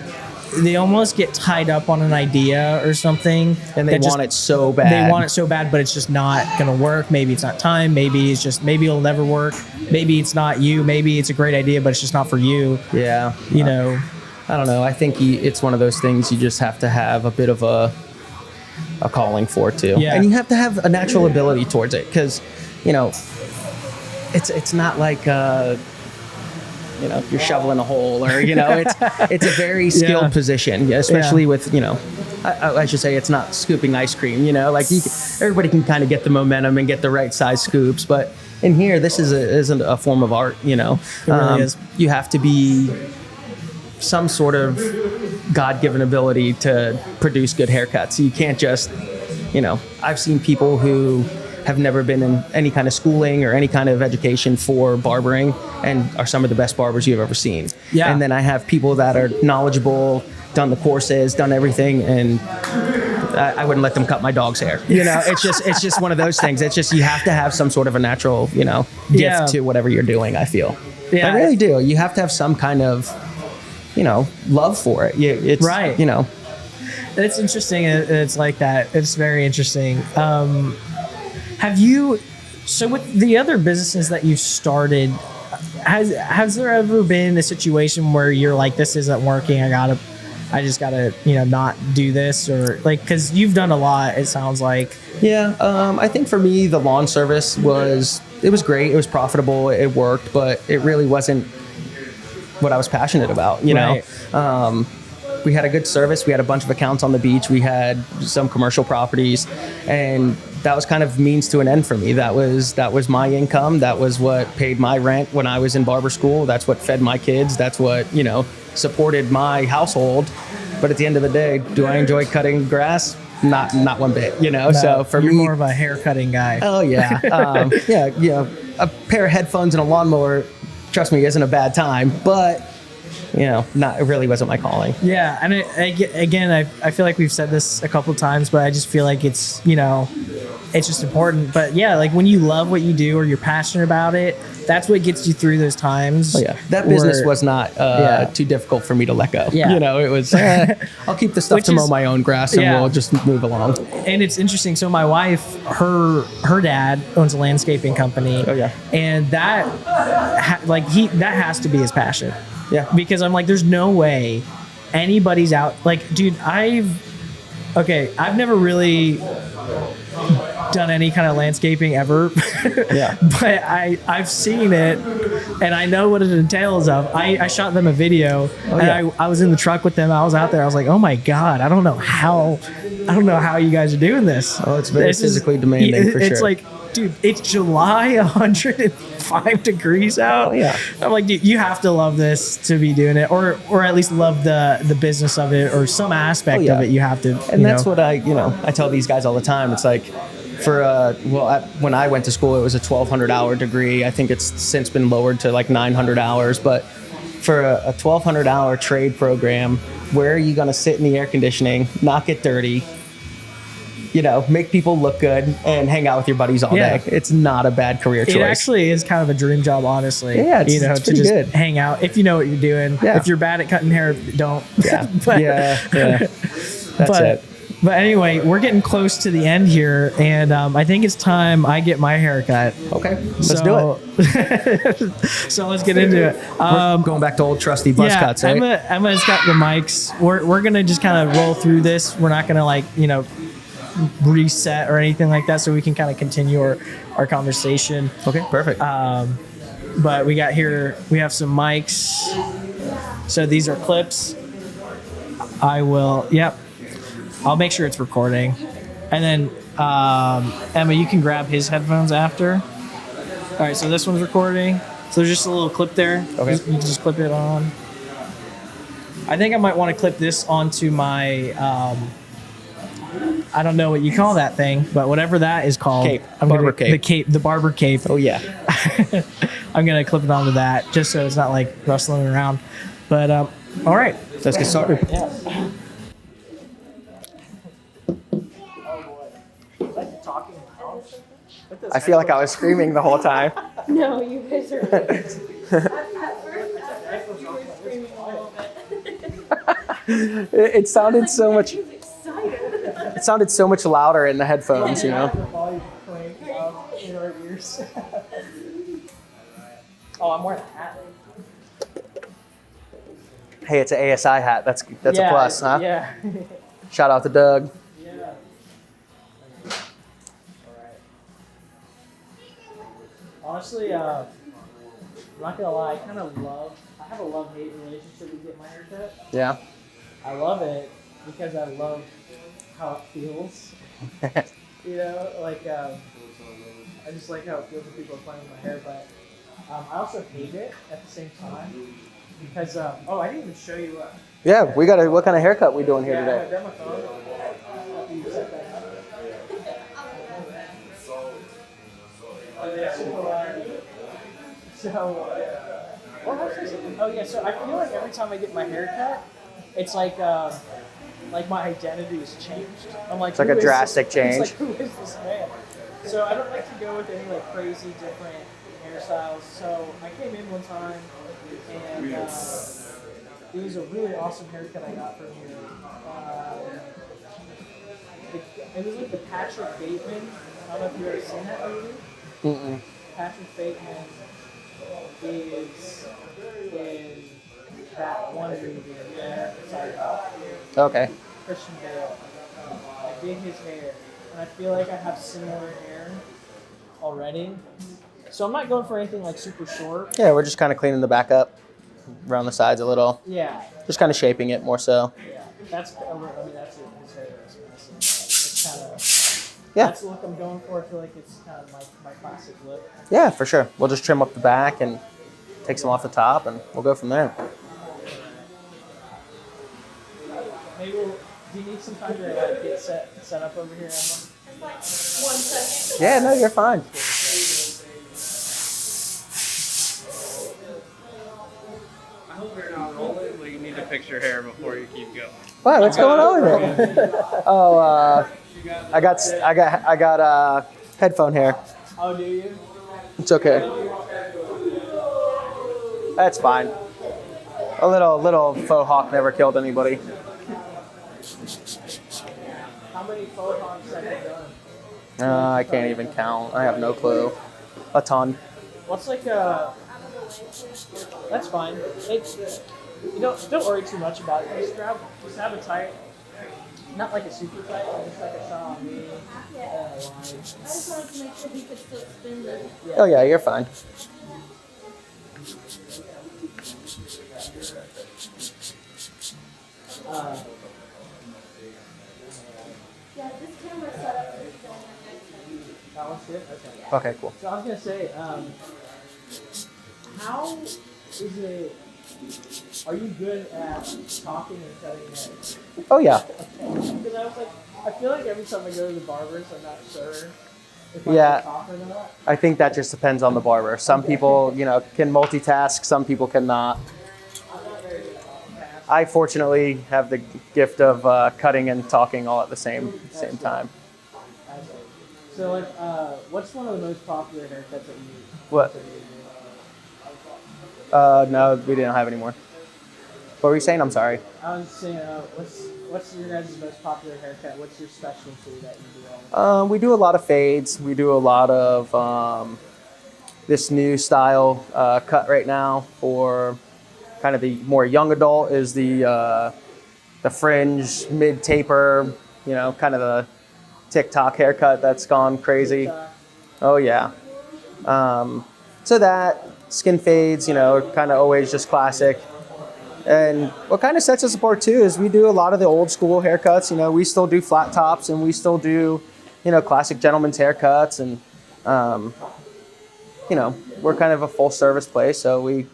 [SPEAKER 1] they almost get tied up on an idea or something.
[SPEAKER 2] And they want it so bad.
[SPEAKER 1] They want it so bad, but it's just not going to work. Maybe it's not time. Maybe it'll never work. Maybe it's not you. Maybe it's a great idea, but it's just not for you.
[SPEAKER 2] Yeah. I don't know. I think it's one of those things you just have to have a bit of a calling for too.
[SPEAKER 1] Yeah.
[SPEAKER 2] And you have to have a natural ability towards it because, it's not like you're shoveling a hole or it's a very skilled position, especially with I should say it's not scooping ice cream. Everybody can kind of get the momentum and get the right size scoops, but in here this isn't a form of art.
[SPEAKER 1] It really is.
[SPEAKER 2] You have to be some sort of God-given ability to produce good haircuts. You can't just I've seen people who have never been in any kind of schooling or any kind of education for barbering and are some of the best barbers you've ever seen.
[SPEAKER 1] Yeah.
[SPEAKER 2] And then I have people that are knowledgeable, done the courses, done everything, and I wouldn't let them cut my dog's hair. It's just one of those things. It's just you have to have some sort of a natural, gift to whatever you're doing, I feel. Yeah. I really do. You have to have some kind of, love for it. It's
[SPEAKER 1] right. It's interesting. It's like that. It's very interesting. So with the other businesses that you've started, has there ever been a situation where you're like, this isn't working, I just gotta not do this, or like, because you've done a lot, it sounds like.
[SPEAKER 2] I think for me the lawn service was great, it was profitable, it worked, but it really wasn't what I was passionate about. We had a good service. We had a bunch of accounts on the beach. We had some commercial properties, and that was kind of means to an end for me. That was my income. That was what paid my rent when I was in barber school. That's what fed my kids. That's what, supported my household. But at the end of the day, do I enjoy cutting grass? Not one bit, No, so for
[SPEAKER 1] you're
[SPEAKER 2] me,
[SPEAKER 1] more of a hair cutting guy.
[SPEAKER 2] Oh yeah. A pair of headphones and a lawnmower, trust me, isn't a bad time, but it really wasn't my calling.
[SPEAKER 1] Yeah, and I feel like we've said this a couple of times, but I just feel like it's it's just important. But yeah, like when you love what you do or you're passionate about it, that's what gets you through those times.
[SPEAKER 2] Oh yeah, that business was not too difficult for me to let go.
[SPEAKER 1] Yeah.
[SPEAKER 2] It was. I'll keep the stuff to mow my own grass, and we'll just move along.
[SPEAKER 1] And it's interesting. So my wife, her dad owns a landscaping company.
[SPEAKER 2] Oh yeah,
[SPEAKER 1] and that has to be his passion.
[SPEAKER 2] Yeah.
[SPEAKER 1] Because I'm like, there's no way anybody's out. Like, dude, I've never really done any kind of landscaping ever.
[SPEAKER 2] Yeah.
[SPEAKER 1] But I've seen it, and I know what it entails of. I shot them a video, and I was in the truck with them. I was out there. I was like, oh my God, I don't know how you guys are doing this.
[SPEAKER 2] Oh, it's very physically demanding for sure.
[SPEAKER 1] It's like, dude, it's July, 105 degrees out.
[SPEAKER 2] Oh, yeah.
[SPEAKER 1] I'm like, dude, you have to love this to be doing it, or at least love the business of it, or some aspect of it. You have to.
[SPEAKER 2] And that's what I tell these guys all the time. It's like, when I went to school, it was a 1,200 hour degree. I think it's since been lowered to like 900 hours. But for a 1,200 hour trade program, where are you going to sit in the air conditioning, not get dirty, make people look good, and hang out with your buddies all day? It's not a bad career choice.
[SPEAKER 1] It actually is kind of a dream job, honestly.
[SPEAKER 2] Yeah, it's
[SPEAKER 1] to just
[SPEAKER 2] good.
[SPEAKER 1] Hang out if you know what you're doing.
[SPEAKER 2] Yeah.
[SPEAKER 1] If you're bad at cutting hair, don't.
[SPEAKER 2] Yeah. That's it.
[SPEAKER 1] But anyway, we're getting close to the end here, and I think it's time I get my hair cut.
[SPEAKER 2] Okay, let's do it.
[SPEAKER 1] So let's get into it.
[SPEAKER 2] We're going back to old trusty buzz cuts, right?
[SPEAKER 1] Emma's got the mics. We're gonna just kind of roll through this. We're not gonna reset or anything like that, so we can kind of continue our conversation.
[SPEAKER 2] Okay, perfect.
[SPEAKER 1] But we have some mics. So these are clips. I'll make sure it's recording. And then, Emma, you can grab his headphones after. All right, so this one's recording. So there's just a little clip there.
[SPEAKER 2] Okay.
[SPEAKER 1] You can just clip it on. I think I might want to clip this onto my, I don't know what you call that thing, but whatever that is called.
[SPEAKER 2] Cape. Barber cape.
[SPEAKER 1] The Barber cape.
[SPEAKER 2] Oh, yeah.
[SPEAKER 1] I'm going to clip it onto that just so it's not like rustling around. But, all right.
[SPEAKER 2] Let's get started.
[SPEAKER 1] Yeah.
[SPEAKER 2] I feel like I was screaming the whole time.
[SPEAKER 3] No, you guys are right. At first, you were screaming a little bit.
[SPEAKER 2] It sounded so much.
[SPEAKER 3] He was excited.
[SPEAKER 2] It sounded so much louder in the headphones,
[SPEAKER 1] The volume cranked up in our ears. Oh, I'm wearing a hat.
[SPEAKER 2] Hey, it's an ASI hat. That's a plus, huh?
[SPEAKER 1] Yeah.
[SPEAKER 2] Shout out to Doug.
[SPEAKER 1] Yeah. Honestly, I'm not gonna lie, I have a love-hate relationship with getting my hair cut.
[SPEAKER 2] Yeah.
[SPEAKER 1] I love it because I love how it feels. I just like how it feels when people are playing with my hair, but I also hate it at the same time because, I didn't even show you what.
[SPEAKER 2] Yeah, what kind of haircut we doing here
[SPEAKER 1] I'm
[SPEAKER 2] today?
[SPEAKER 1] gonna grab my phone. After you set that up. So I feel like every time I get my hair cut, it's like my identity has changed. I'm like,
[SPEAKER 2] it's like a drastic change.
[SPEAKER 1] It's like, who is this man? So I don't like to go with any like crazy different hairstyles. So I came in one time and it was a really awesome haircut I got from here. It was like the Patrick Bateman. I don't know if you've ever seen that movie.
[SPEAKER 2] Mm-mm.
[SPEAKER 1] Patrick Bateman is in that one movie there. Sorry.
[SPEAKER 2] Okay.
[SPEAKER 1] Christian Bale. I did his hair, and I feel like I have similar hair already. So I'm not going for anything like super short.
[SPEAKER 2] Yeah, we're just kind of cleaning the back up, around the sides a little.
[SPEAKER 1] Yeah.
[SPEAKER 2] Just kind of shaping it more so.
[SPEAKER 1] Yeah. That's it. His hair is messy. It's kind of.
[SPEAKER 2] Yeah.
[SPEAKER 1] That's the look I'm going for. I feel like it's kind of my classic look.
[SPEAKER 2] Yeah, for sure. We'll just trim up the back and take some off the top, and we'll go from there.
[SPEAKER 1] Maybe do you need some time to get set up over here, Emma?
[SPEAKER 3] Like 1 second.
[SPEAKER 2] Yeah, no, you're fine.
[SPEAKER 4] I hope you're not rolling, but you need to fix your hair before you keep going.
[SPEAKER 2] Wow, what's going on with it? Oh, I got headphone hair.
[SPEAKER 1] Oh, do you?
[SPEAKER 2] It's okay. That's fine. A little faux hawk never killed anybody.
[SPEAKER 1] How many faux hawks have you done?
[SPEAKER 2] I can't even count. I have no clue. A ton.
[SPEAKER 1] What's like a? That's fine. It's you don't worry too much about it. Just have it tight. not like a super tight, but just like a shot on me.
[SPEAKER 3] Yeah. I just wanted to make sure he could still spin the.
[SPEAKER 2] Oh yeah, you're fine.
[SPEAKER 3] Yeah, this camera setup is
[SPEAKER 1] That one's good? Okay.
[SPEAKER 2] Okay, cool.
[SPEAKER 1] So I was gonna say, how is it? Are you good at talking and cutting hair?
[SPEAKER 2] Oh yeah.
[SPEAKER 1] Because I was like, I feel like every time I go to the barbers, I'm not sure if I
[SPEAKER 2] Yeah.
[SPEAKER 1] can talk or not.
[SPEAKER 2] I think that just depends on the barber. Some people, can multitask. Some people cannot.
[SPEAKER 1] I'm not very good at multitasking.
[SPEAKER 2] I fortunately have the gift of cutting and talking all at the same time.
[SPEAKER 1] So like, what's one of the most popular haircuts that you?
[SPEAKER 2] What? No, we didn't have any more. What were you saying? I'm sorry.
[SPEAKER 1] I was saying, what's your guys' most popular haircut? What's your specialty that you do all the time?
[SPEAKER 2] We do a lot of fades. We do a lot of this new style cut right now for kind of the more young adult is the fringe mid taper, kind of the TikTok haircut that's gone crazy. Oh yeah. So that skin fades, kind of always just classic. And what kind of sets us apart too is we do a lot of the old school haircuts. We still do flat tops and we still do, classic gentleman's haircuts. And, we're kind of a full service place. So we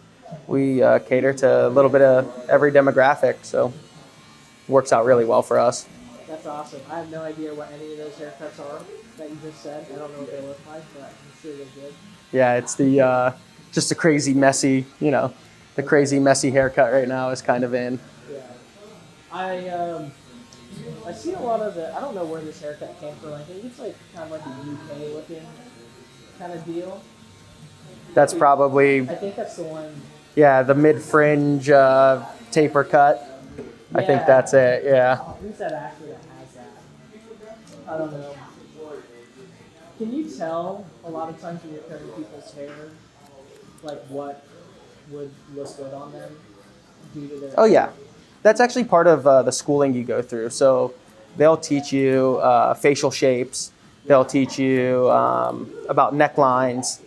[SPEAKER 2] cater to a little bit of every demographic. So it works out really well for us.
[SPEAKER 1] That's awesome. I have no idea what any of those haircuts are that you just said. I don't know what they look like, but I'm sure they're good.
[SPEAKER 2] Yeah, it's the just a crazy messy, the crazy messy haircut right now is kind of in.
[SPEAKER 1] Yeah. I see a lot of the. I don't know where this haircut came from. I think it's like kind of like a UK looking kind of deal.
[SPEAKER 2] That's probably.
[SPEAKER 1] I think that's the one.
[SPEAKER 2] Yeah, the mid fringe taper cut. I think that's it. Yeah.
[SPEAKER 1] Who's that actor that has that? I don't know. Can you tell a lot of times when you're cutting people's hair, like what would look good on them due to their?
[SPEAKER 2] Oh yeah, that's actually part of the schooling you go through. So they'll teach you facial shapes. They'll teach you about necklines.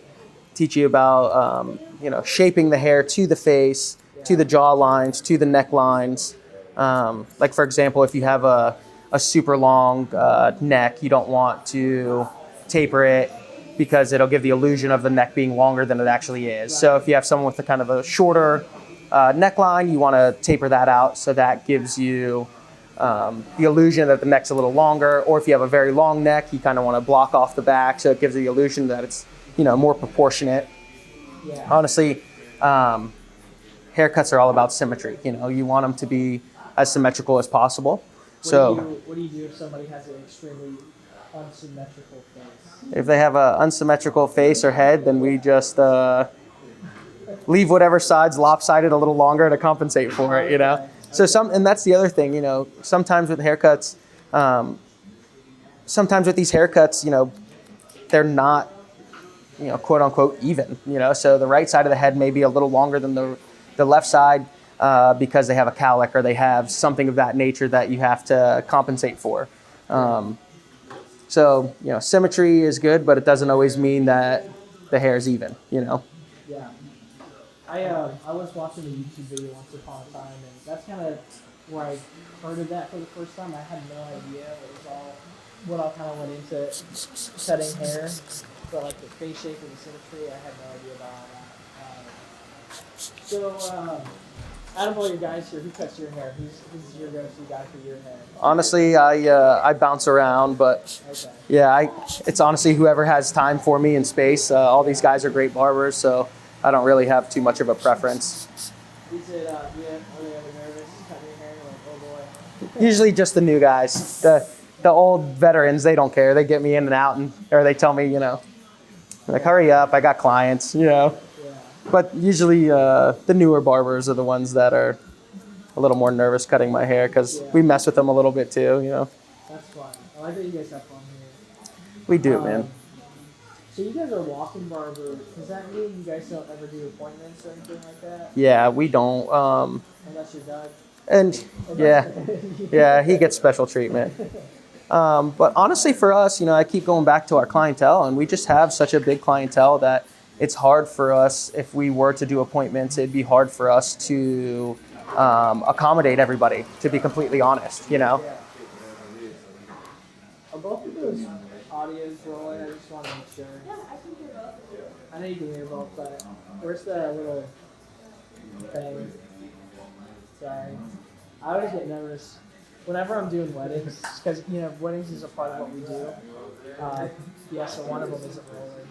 [SPEAKER 2] Teach you about shaping the hair to the face, to the jaw lines, to the necklines. Like for example, if you have a super long neck, you don't want to taper it because it'll give the illusion of the neck being longer than it actually is. Right. So if you have someone with a kind of a shorter neckline, you want to taper that out so that gives you the illusion that the neck's a little longer. Or if you have a very long neck, you kind of want to block off the back so it gives the illusion that it's more proportionate. Yeah. Honestly, haircuts are all about symmetry. You want them to be as symmetrical as possible.
[SPEAKER 1] What do you do if somebody has an extremely unsymmetrical face?
[SPEAKER 2] If they have an unsymmetrical face or head, then we just leave whatever side's lopsided a little longer to compensate for it. So and that's the other thing. Sometimes with haircuts, sometimes with these haircuts, they're not, quote unquote even. So the right side of the head may be a little longer than the left side. Because they have a cowlick or they have something of that nature that you have to compensate for. So, symmetry is good, but it doesn't always mean that the hair is even,
[SPEAKER 1] Yeah. I was watching a YouTube video once upon a time, and that's kind of where I heard of that for the first time. I had no idea. It was all what I kind of went into cutting hair, but like the face shape and the symmetry, I had no idea about all that. So, out of all your guys here, who cuts your hair? Who's your go-to guy for your hair?
[SPEAKER 2] Honestly, I bounce around, but yeah, it's honestly whoever has time for me and space. All these guys are great barbers, so I don't really have too much of a preference.
[SPEAKER 1] Is it, are they ever nervous cutting your hair? Like, oh boy.
[SPEAKER 2] Usually just the new guys. The old veterans, they don't care. They get me in and out, or they tell me, like, hurry up, I got clients,
[SPEAKER 1] Yeah.
[SPEAKER 2] But usually the newer barbers are the ones that are a little more nervous cutting my hair because we mess with them a little bit too,
[SPEAKER 1] That's fun. I like that you guys have fun here.
[SPEAKER 2] We do, man.
[SPEAKER 1] So you guys are walk-in barbers. Does that mean you guys don't ever do appointments or anything like that?
[SPEAKER 2] Yeah, we don't.
[SPEAKER 1] Unless you're Doug?
[SPEAKER 2] And yeah, he gets special treatment. But honestly, for us, you know, I keep going back to our clientele, and we just have such a big clientele that it's hard for us. If we were to do appointments, it'd be hard for us to accommodate everybody, to be completely honest, you know?
[SPEAKER 1] Are both of those audios rolling? I just want to make sure. I know you can hear both, but where's the little thing? Sorry. I always get nervous whenever I'm doing weddings, because, you know, weddings is a part of what we do. Yeah, so one of them isn't rolling.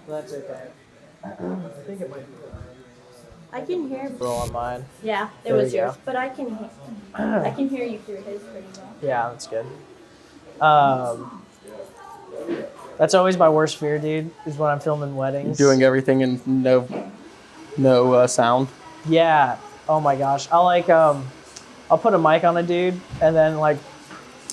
[SPEAKER 1] But that's okay. I think it might be.
[SPEAKER 3] I can hear.
[SPEAKER 1] Roll on mine.
[SPEAKER 3] Yeah, it
[SPEAKER 1] There
[SPEAKER 3] was
[SPEAKER 1] you go.
[SPEAKER 3] yours, but I can hear you through his pretty well.
[SPEAKER 1] Yeah, that's good. That's always my worst fear, dude, is when I'm filming weddings.
[SPEAKER 2] Doing everything in no sound.
[SPEAKER 1] Yeah. Oh my gosh. I'll put a mic on a dude, and then like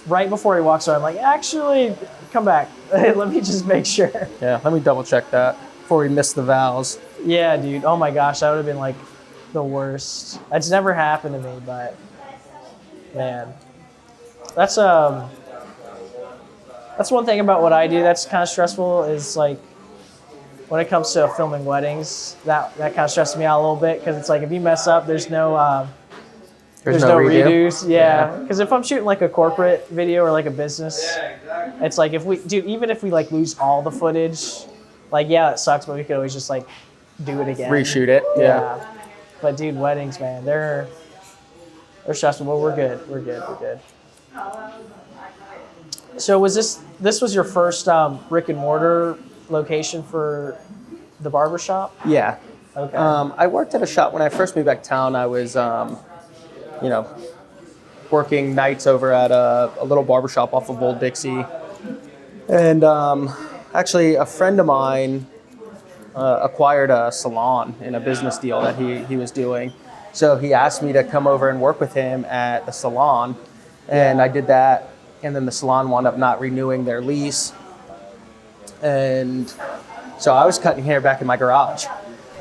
[SPEAKER 1] right before he walks away, I'm like, actually, come back. Let me just make sure.
[SPEAKER 2] Yeah, let me double check that before we miss the vows.
[SPEAKER 1] Yeah, dude. Oh my gosh, that would have been like the worst. That's never happened to me, but man, that's one thing about what I do that's kind of stressful is like when it comes to filming weddings, that kind of stresses me out a little bit because it's like if you mess up, there's no redos. Yeah, because if I'm shooting like a corporate video or like a business, it's like even if we like lose all the footage, like yeah, it sucks, but we could always just like do it again.
[SPEAKER 2] Reshoot it. Yeah.
[SPEAKER 1] But dude, weddings, man, they're stressful, but we're good. We're good. So was this was your first brick and mortar location for the barber shop?
[SPEAKER 2] Yeah.
[SPEAKER 1] Okay.
[SPEAKER 2] I worked at a shop when I first moved back to town. I was, you know, working nights over at a little barber shop off of Old Dixie. And actually, a friend of mine acquired a salon in a business deal that he was doing. So he asked me to come over and work with him at the salon. And I did that. And then the salon wound up not renewing their lease. And so I was cutting hair back in my garage.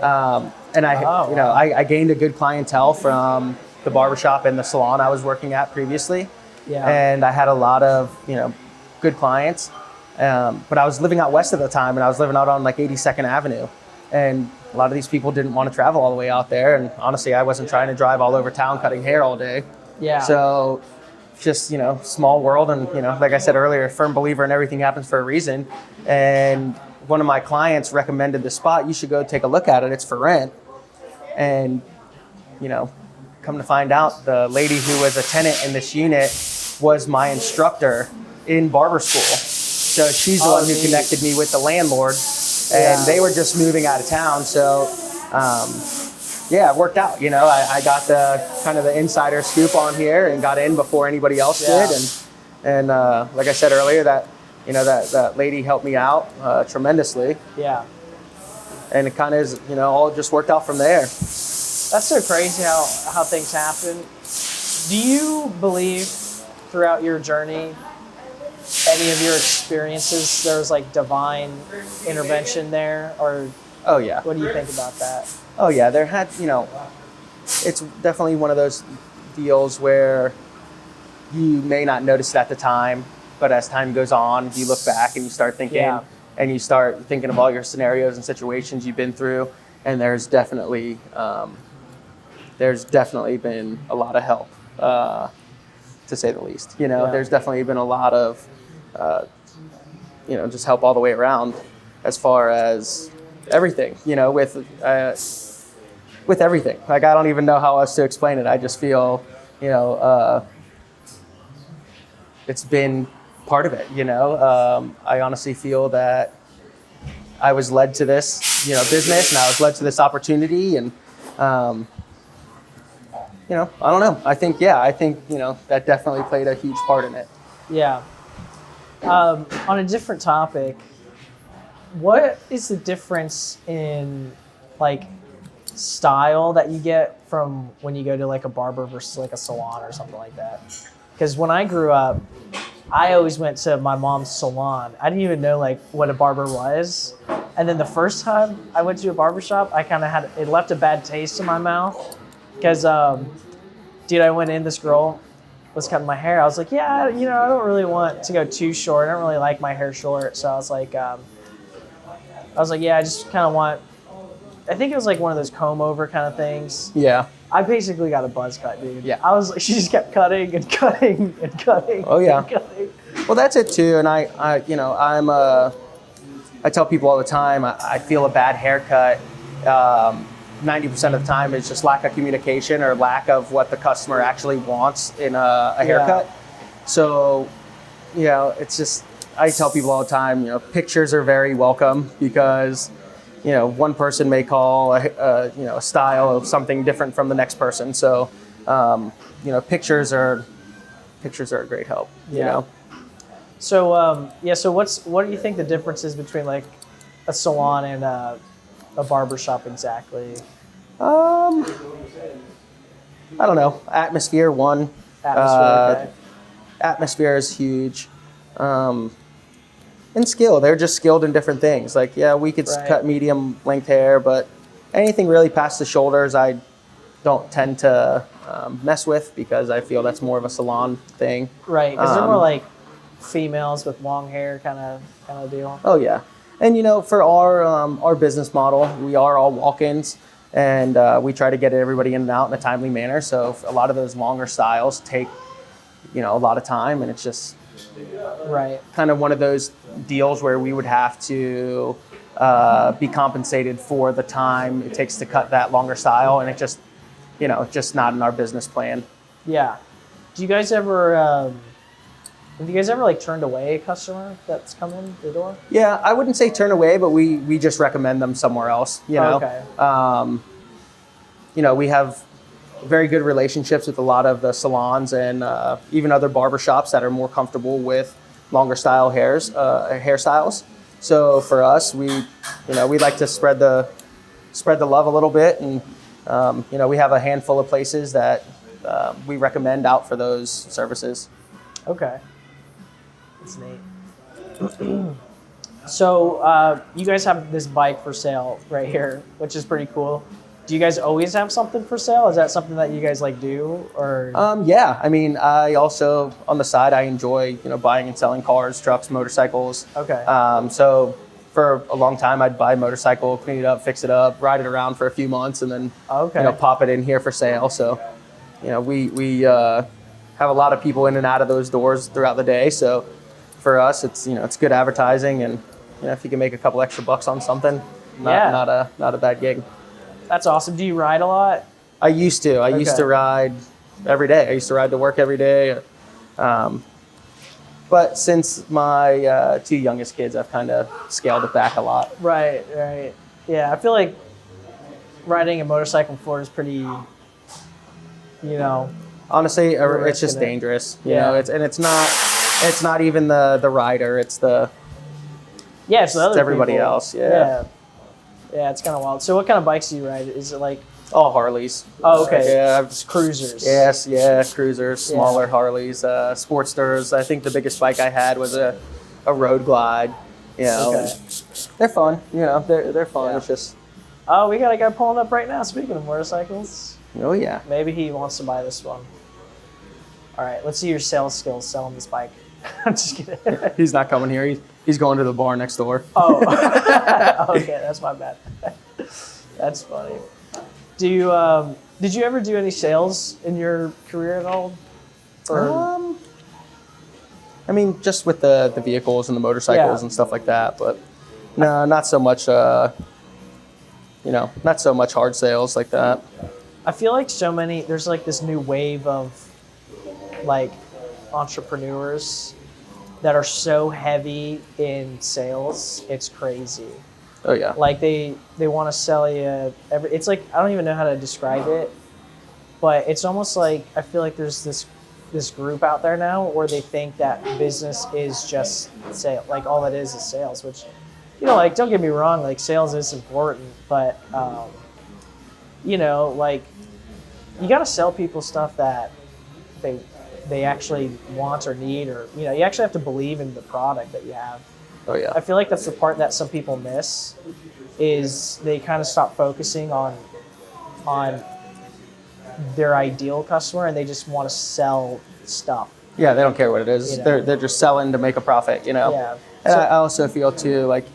[SPEAKER 2] And I gained a good clientele from the barbershop and the salon I was working at previously.
[SPEAKER 1] Yeah.
[SPEAKER 2] And I had a lot of, good clients. But I was living out west at the time, and I was living out on like 82nd Avenue. And a lot of these people didn't want to travel all the way out there. And honestly, I wasn't trying to drive all over town cutting hair all day.
[SPEAKER 1] Yeah.
[SPEAKER 2] So just, small world. And, like I said earlier, firm believer in everything happens for a reason. And one of my clients recommended the spot. You should go take a look at it. It's for rent. And, come to find out, the lady who was a tenant in this unit was my instructor in barber school. So she's the one who connected me with the landlord. And they were just moving out of town. So, it worked out. I got the kind of the insider scoop on here and got in before anybody else did. And like I said earlier, that lady helped me out tremendously.
[SPEAKER 1] Yeah.
[SPEAKER 2] And it kind of is, all just worked out from there.
[SPEAKER 1] That's so crazy how things happen. Do you believe throughout your journey, any of your experiences, there was like divine intervention there? Or
[SPEAKER 2] oh yeah.
[SPEAKER 1] What do you think about that?
[SPEAKER 2] Oh yeah, there had, it's definitely one of those deals where you may not notice it at the time, but as time goes on, you look back and you start thinking, and you start thinking of all your scenarios and situations you've been through, and there's definitely been a lot of help, to say the least. There's definitely been a lot of, just help all the way around as far as everything, with everything. Like, I don't even know how else to explain it. I just feel, it's been part of it, I honestly feel that I was led to this, business, and I was led to this opportunity, and, I don't know. I think, that definitely played a huge part in it.
[SPEAKER 1] Yeah. On a different topic, what is the difference in like style that you get from when you go to like a barber versus like a salon or something like that? Because when I grew up, I always went to my mom's salon. I didn't even know like what a barber was. And then the first time I went to a barber shop, I kind of it left a bad taste in my mouth because
[SPEAKER 5] dude, I went in, this girl was cutting my hair. I was like, yeah, I don't really want to go too short. I don't really like my hair short. So I was like, yeah, I just kind of want, I think it was like one of those comb over kind of things.
[SPEAKER 2] Yeah.
[SPEAKER 5] I basically got a buzz cut, dude.
[SPEAKER 2] Yeah.
[SPEAKER 5] I was like, she just kept cutting and cutting and cutting.
[SPEAKER 2] Oh yeah.
[SPEAKER 5] And cutting.
[SPEAKER 2] Well, that's it too. And I tell people all the time, I feel a bad haircut. 90% of the time is just lack of communication or lack of what the customer actually wants in a haircut. Yeah. So, it's just, I tell people all the time, pictures are very welcome because, one person may call a style of something different from the next person. So, pictures are a great help.
[SPEAKER 5] Yeah. So, so what do you think the difference is between like a salon and a barber shop exactly?
[SPEAKER 2] I don't know. Atmosphere, one.
[SPEAKER 5] Okay.
[SPEAKER 2] Atmosphere is huge. And skill. They're just skilled in different things. Like, we could cut medium length hair, but anything really past the shoulders, I don't tend to mess with because I feel that's more of a salon thing.
[SPEAKER 5] Right. Because they're more like females with long hair kind of deal.
[SPEAKER 2] Oh, yeah. And, for our business model, we are all walk-ins. And we try to get everybody in and out in a timely manner. So a lot of those longer styles take, a lot of time, and it's just kind of one of those deals where we would have to be compensated for the time it takes to cut that longer style, and it just, just not in our business plan.
[SPEAKER 5] Yeah. Do you guys ever? Have you guys ever like turned away a customer that's come in the door?
[SPEAKER 2] Yeah, I wouldn't say turn away, but we just recommend them somewhere else.
[SPEAKER 5] Okay.
[SPEAKER 2] We have very good relationships with a lot of the salons and even other barbershops that are more comfortable with longer style hairstyles. So for us, we like to spread the love a little bit, and we have a handful of places that we recommend out for those services.
[SPEAKER 5] Okay. That's neat. So you guys have this bike for sale right here, which is pretty cool. Do you guys always have something for sale? Is that something that you guys like do, or?
[SPEAKER 2] Yeah. I mean, I also on the side I enjoy buying and selling cars, trucks, motorcycles.
[SPEAKER 5] Okay.
[SPEAKER 2] So for a long time I'd buy a motorcycle, clean it up, fix it up, ride it around for a few months, and then pop it in here for sale. So we have a lot of people in and out of those doors throughout the day. So for us, it's it's good advertising, and if you can make a couple extra bucks on something, not a bad gig.
[SPEAKER 5] That's awesome. Do you ride a lot?
[SPEAKER 2] I used to. I used to ride every day. I used to ride to work every day. But since my two youngest kids, I've kind of scaled it back a lot.
[SPEAKER 5] Right. Yeah, I feel like riding a motorcycle in Florida is pretty,
[SPEAKER 2] Honestly, it's just dangerous. You know, it's not even the rider. It's the
[SPEAKER 5] it's the other
[SPEAKER 2] everybody
[SPEAKER 5] people.
[SPEAKER 2] Else. Yeah.
[SPEAKER 5] Yeah, it's kind of wild. So what kind of bikes do you ride? Is it like
[SPEAKER 2] all Harleys?
[SPEAKER 5] Oh, okay.
[SPEAKER 2] Yeah,
[SPEAKER 5] just cruisers.
[SPEAKER 2] Yes, cruisers, smaller Harleys, Sportsters. I think the biggest bike I had was a Road Glide. They're fun. They're fun.
[SPEAKER 5] Yeah.
[SPEAKER 2] It's just.
[SPEAKER 5] Oh, we got a guy pulling up right now. Speaking of motorcycles.
[SPEAKER 2] Oh yeah.
[SPEAKER 5] Maybe he wants to buy this one. All right, let's see your sales skills selling this bike. I'm just kidding.
[SPEAKER 2] He's not coming here. He's going to the bar next door.
[SPEAKER 5] Oh, okay, that's my bad. That's funny. Did you ever do any sales in your career at all? Or?
[SPEAKER 2] I mean, just with the vehicles and the motorcycles and stuff like that, but no, not so much. Not so much hard sales like that.
[SPEAKER 5] I feel like there's like this new wave of like entrepreneurs that are so heavy in sales. It's crazy.
[SPEAKER 2] Oh yeah.
[SPEAKER 5] Like they want to sell you it's like, I don't even know how to describe it, but it's almost like I feel like there's this group out there now where they think that business is just sale, like all it is sales, which like, don't get me wrong, like sales is important, but like you got to sell people stuff that they actually want or need, or you actually have to believe in the product that you have.
[SPEAKER 2] Oh yeah.
[SPEAKER 5] I feel like that's the part that some people miss, is they kind of stop focusing on their ideal customer and they just want to sell stuff.
[SPEAKER 2] Yeah, they don't care what it is.
[SPEAKER 5] You know?
[SPEAKER 2] They're just selling to make a profit, you know.
[SPEAKER 5] Yeah.
[SPEAKER 2] And
[SPEAKER 5] So-
[SPEAKER 2] I also feel too, like,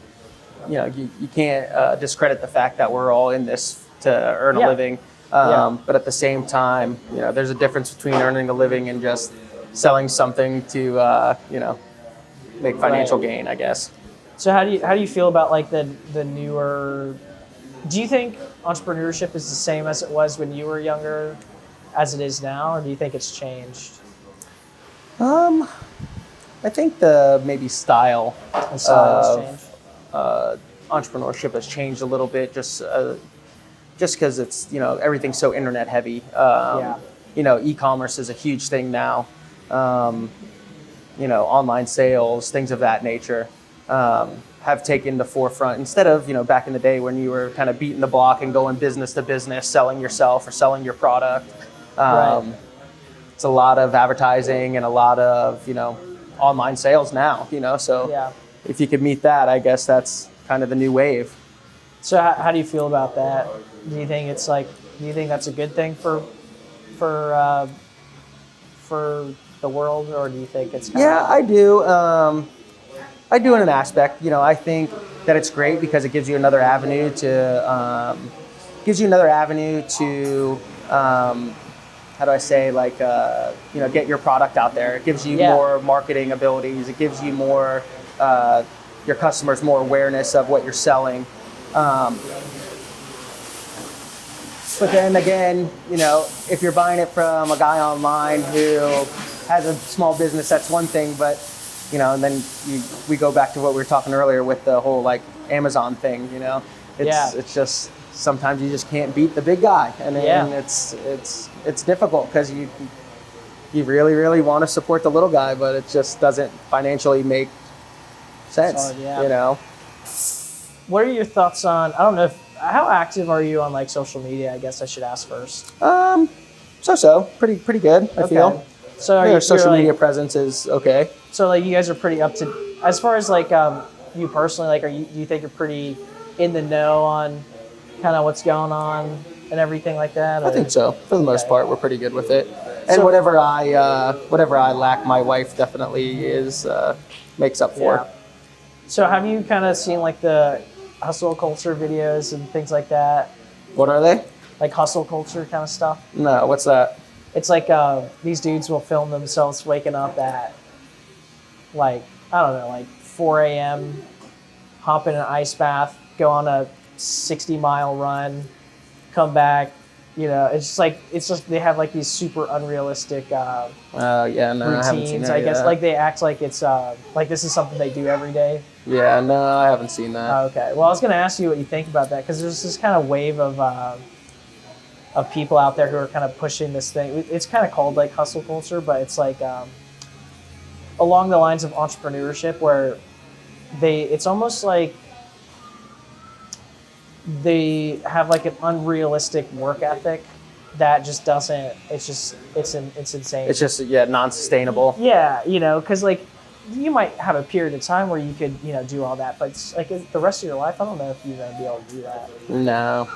[SPEAKER 2] you know, you can't discredit the fact that we're all in this to earn
[SPEAKER 5] Yeah.
[SPEAKER 2] a living. But at the same time, you know, there's a difference between earning a living and just selling something to, you know, make financial gain, I guess.
[SPEAKER 5] So how do you feel about like the newer? Do you think entrepreneurship is the same as it was when you were younger, as it is now, or do you think it's changed?
[SPEAKER 2] I think the maybe style
[SPEAKER 5] The style has changed.
[SPEAKER 2] entrepreneurship has changed a little bit, just because it's, you know, everything's so internet heavy.
[SPEAKER 5] Yeah.
[SPEAKER 2] You know, e-commerce is a huge thing now. You know, online sales, things of that nature, have taken the forefront instead of, you know, back in the day when you were kind of beating the block and going business to business, selling yourself or selling your product.
[SPEAKER 5] Right.
[SPEAKER 2] It's a lot of advertising and a lot of, you know, online sales now, you know, so
[SPEAKER 5] Yeah.
[SPEAKER 2] if you could meet that, I guess that's kind of the new wave.
[SPEAKER 5] So how do you feel about that? Do you think it's like? Do you think that's a good thing for the world, or do you think it's kind
[SPEAKER 2] Yeah, I do. I do in an aspect. You know, I think that it's great because it gives you another avenue to how do I say, like, you know, get your product out there. It gives you more marketing abilities. It gives you more, your customers more awareness of what you're selling. But then again, you know, if you're buying it from a guy online who has a small business, that's one thing. But, you know, and then we go back to what we were talking earlier with the whole like Amazon thing. You know, it's just sometimes you just can't beat the big guy, and it's difficult because you really want to support the little guy, but it just doesn't financially make sense.
[SPEAKER 5] So, yeah.
[SPEAKER 2] You know.
[SPEAKER 5] What are your thoughts on? I don't know. How active are you on like social media? I guess I should ask first.
[SPEAKER 2] Pretty good. I feel.
[SPEAKER 5] So
[SPEAKER 2] Your social
[SPEAKER 5] like,
[SPEAKER 2] media presence is okay.
[SPEAKER 5] So like you guys are pretty up to, as far as like you personally, like do you think you're pretty in the know on kind of what's going on and everything like that?
[SPEAKER 2] I think so. For the most part, we're pretty good with it. And whatever I lack, my wife definitely makes up for.
[SPEAKER 5] Yeah. So have you kind of seen like the hustle culture videos and things like that?
[SPEAKER 2] What are they?
[SPEAKER 5] Like hustle culture kind of stuff?
[SPEAKER 2] No, what's that?
[SPEAKER 5] It's like these dudes will film themselves waking up at like, I don't know, like 4 a.m., hop in an ice bath, go on a 60-mile run, come back. You know, it's just they have like these super unrealistic
[SPEAKER 2] I haven't seen
[SPEAKER 5] routines.
[SPEAKER 2] that
[SPEAKER 5] I guess
[SPEAKER 2] yet.
[SPEAKER 5] like they act like it's like this is something they do every day.
[SPEAKER 2] Yeah, no, I haven't seen that.
[SPEAKER 5] Oh, okay. Well, I was going to ask you what you think about that because there's this kind of wave of people out there who are kind of pushing this thing. It's kind of called like hustle culture, but it's like along the lines of entrepreneurship where it's almost like they have like an unrealistic work ethic that just doesn't, it's insane.
[SPEAKER 2] It's just, non-sustainable.
[SPEAKER 5] Yeah, you know, because like you might have a period of time where you could, you know, do all that, but it's like the rest of your life, I don't know if you're going to be able to do that.
[SPEAKER 2] No.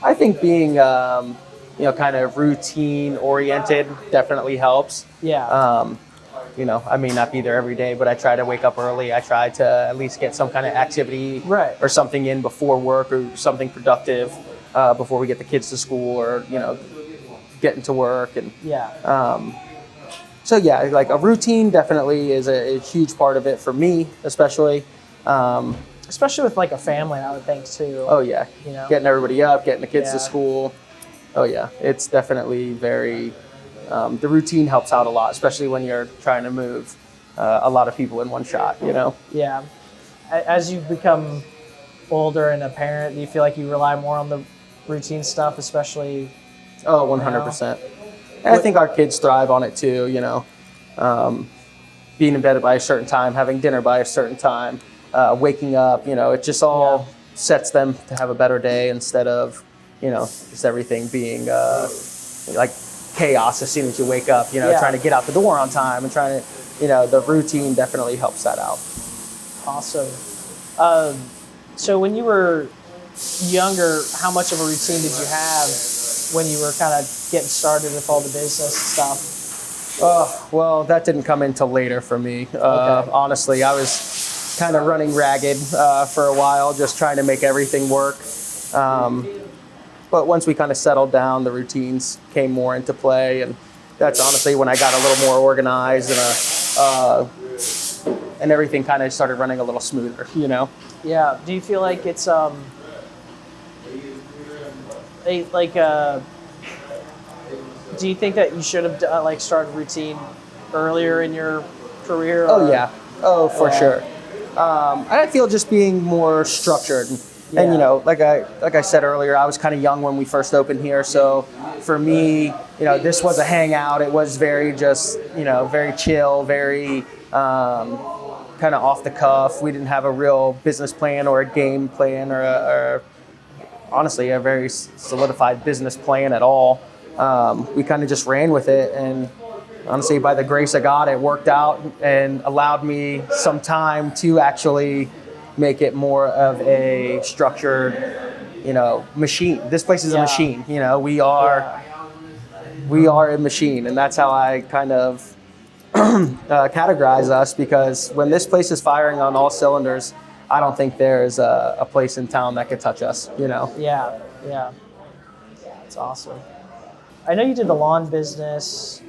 [SPEAKER 2] I think being, kind of routine oriented definitely helps.
[SPEAKER 5] Yeah.
[SPEAKER 2] You know, I may not be there every day, but I try to wake up early. I try to at least get some kind of activity or something in before work or something productive before we get the kids to school or, you know, getting to work. And like a routine definitely is a huge part of it for me, especially.
[SPEAKER 5] Especially with like a family, I would think too.
[SPEAKER 2] Oh yeah,
[SPEAKER 5] you know,
[SPEAKER 2] getting everybody up, getting the kids to school. Oh yeah, it's definitely very. The routine helps out a lot, especially when you're trying to move a lot of people in one shot. You know. Yeah.
[SPEAKER 5] As you become older and a parent, do you feel like you rely more on the routine stuff, especially?
[SPEAKER 2] Oh, 100%. And I think our kids thrive on it too. You know, being in bed by a certain time, having dinner by a certain time. Waking up, you know, it just all sets them to have a better day instead of, you know, just everything being like chaos as soon as you wake up, you know, trying to get out the door on time and trying to, you know, the routine definitely helps that out.
[SPEAKER 5] Awesome. So when you were younger, how much of a routine did you have when you were kind of getting started with all the business stuff?
[SPEAKER 2] Well, that didn't come in till later for me. Honestly, I was kind of running ragged for a while, just trying to make everything work. But once we kind of settled down, the routines came more into play, and that's honestly when I got a little more organized and everything kind of started running a little smoother, you know?
[SPEAKER 5] Yeah. Do you feel like it's do you think that you should have started routine earlier in your career?
[SPEAKER 2] Oh yeah. Oh, for sure. I feel just being more structured. And you know, like I said earlier, I was kind of young when we first opened here, so for me, you know, this was a hangout. It was very just, you know, very chill, very kind of off the cuff. We didn't have a real business plan or a game plan or honestly a very solidified business plan at all. We kind of just ran with it, and honestly, by the grace of God, it worked out and allowed me some time to actually make it more of a structured, you know, machine. This place is a machine. You know, we are a machine, and that's how I kind of categorize us, because when this place is firing on all cylinders, I don't think there's a place in town that could touch us, you know?
[SPEAKER 5] Yeah. That's awesome. I know you did the lawn business.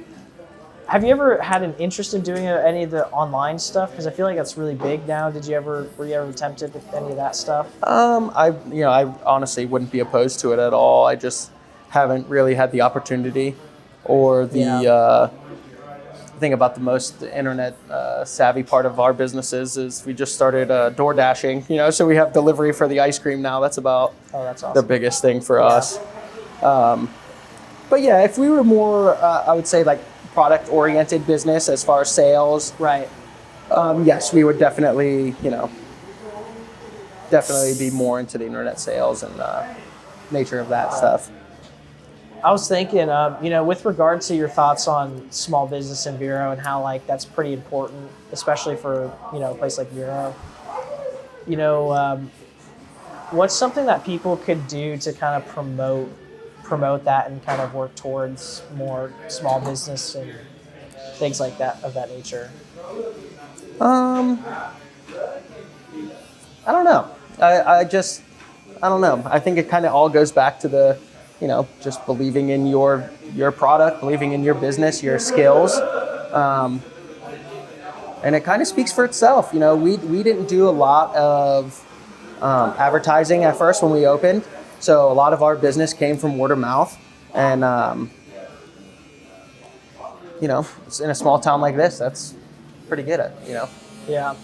[SPEAKER 5] Have you ever had an interest in doing any of the online stuff? Because I feel like that's really big now. Were you ever tempted with any of that stuff?
[SPEAKER 2] I honestly wouldn't be opposed to it at all. I just haven't really had the opportunity or the thing about the most internet savvy part of our businesses is we just started door dashing, you know, so we have delivery for the ice cream now. That's about
[SPEAKER 5] that's awesome.
[SPEAKER 2] the biggest thing for us. But yeah, if we were more, I would say like product oriented business as far as sales,
[SPEAKER 5] right?
[SPEAKER 2] Yes, we would definitely, you know, be more into the internet sales and nature of that stuff.
[SPEAKER 5] I was thinking, you know, with regard to your thoughts on small business in Vero and how like that's pretty important, especially for, you know, a place like Vero. You know, what's something that people could do to kind of promote that and kind of work towards more small business and things like that of that nature?
[SPEAKER 2] I don't know. I don't know. I think it kind of all goes back to the, you know, just believing in your product, believing in your business, your skills. And it kind of speaks for itself. You know, we didn't do a lot of advertising at first when we opened. So a lot of our business came from word of mouth. And, you know, it's in a small town like this, that's pretty good at, you know.
[SPEAKER 5] Yeah.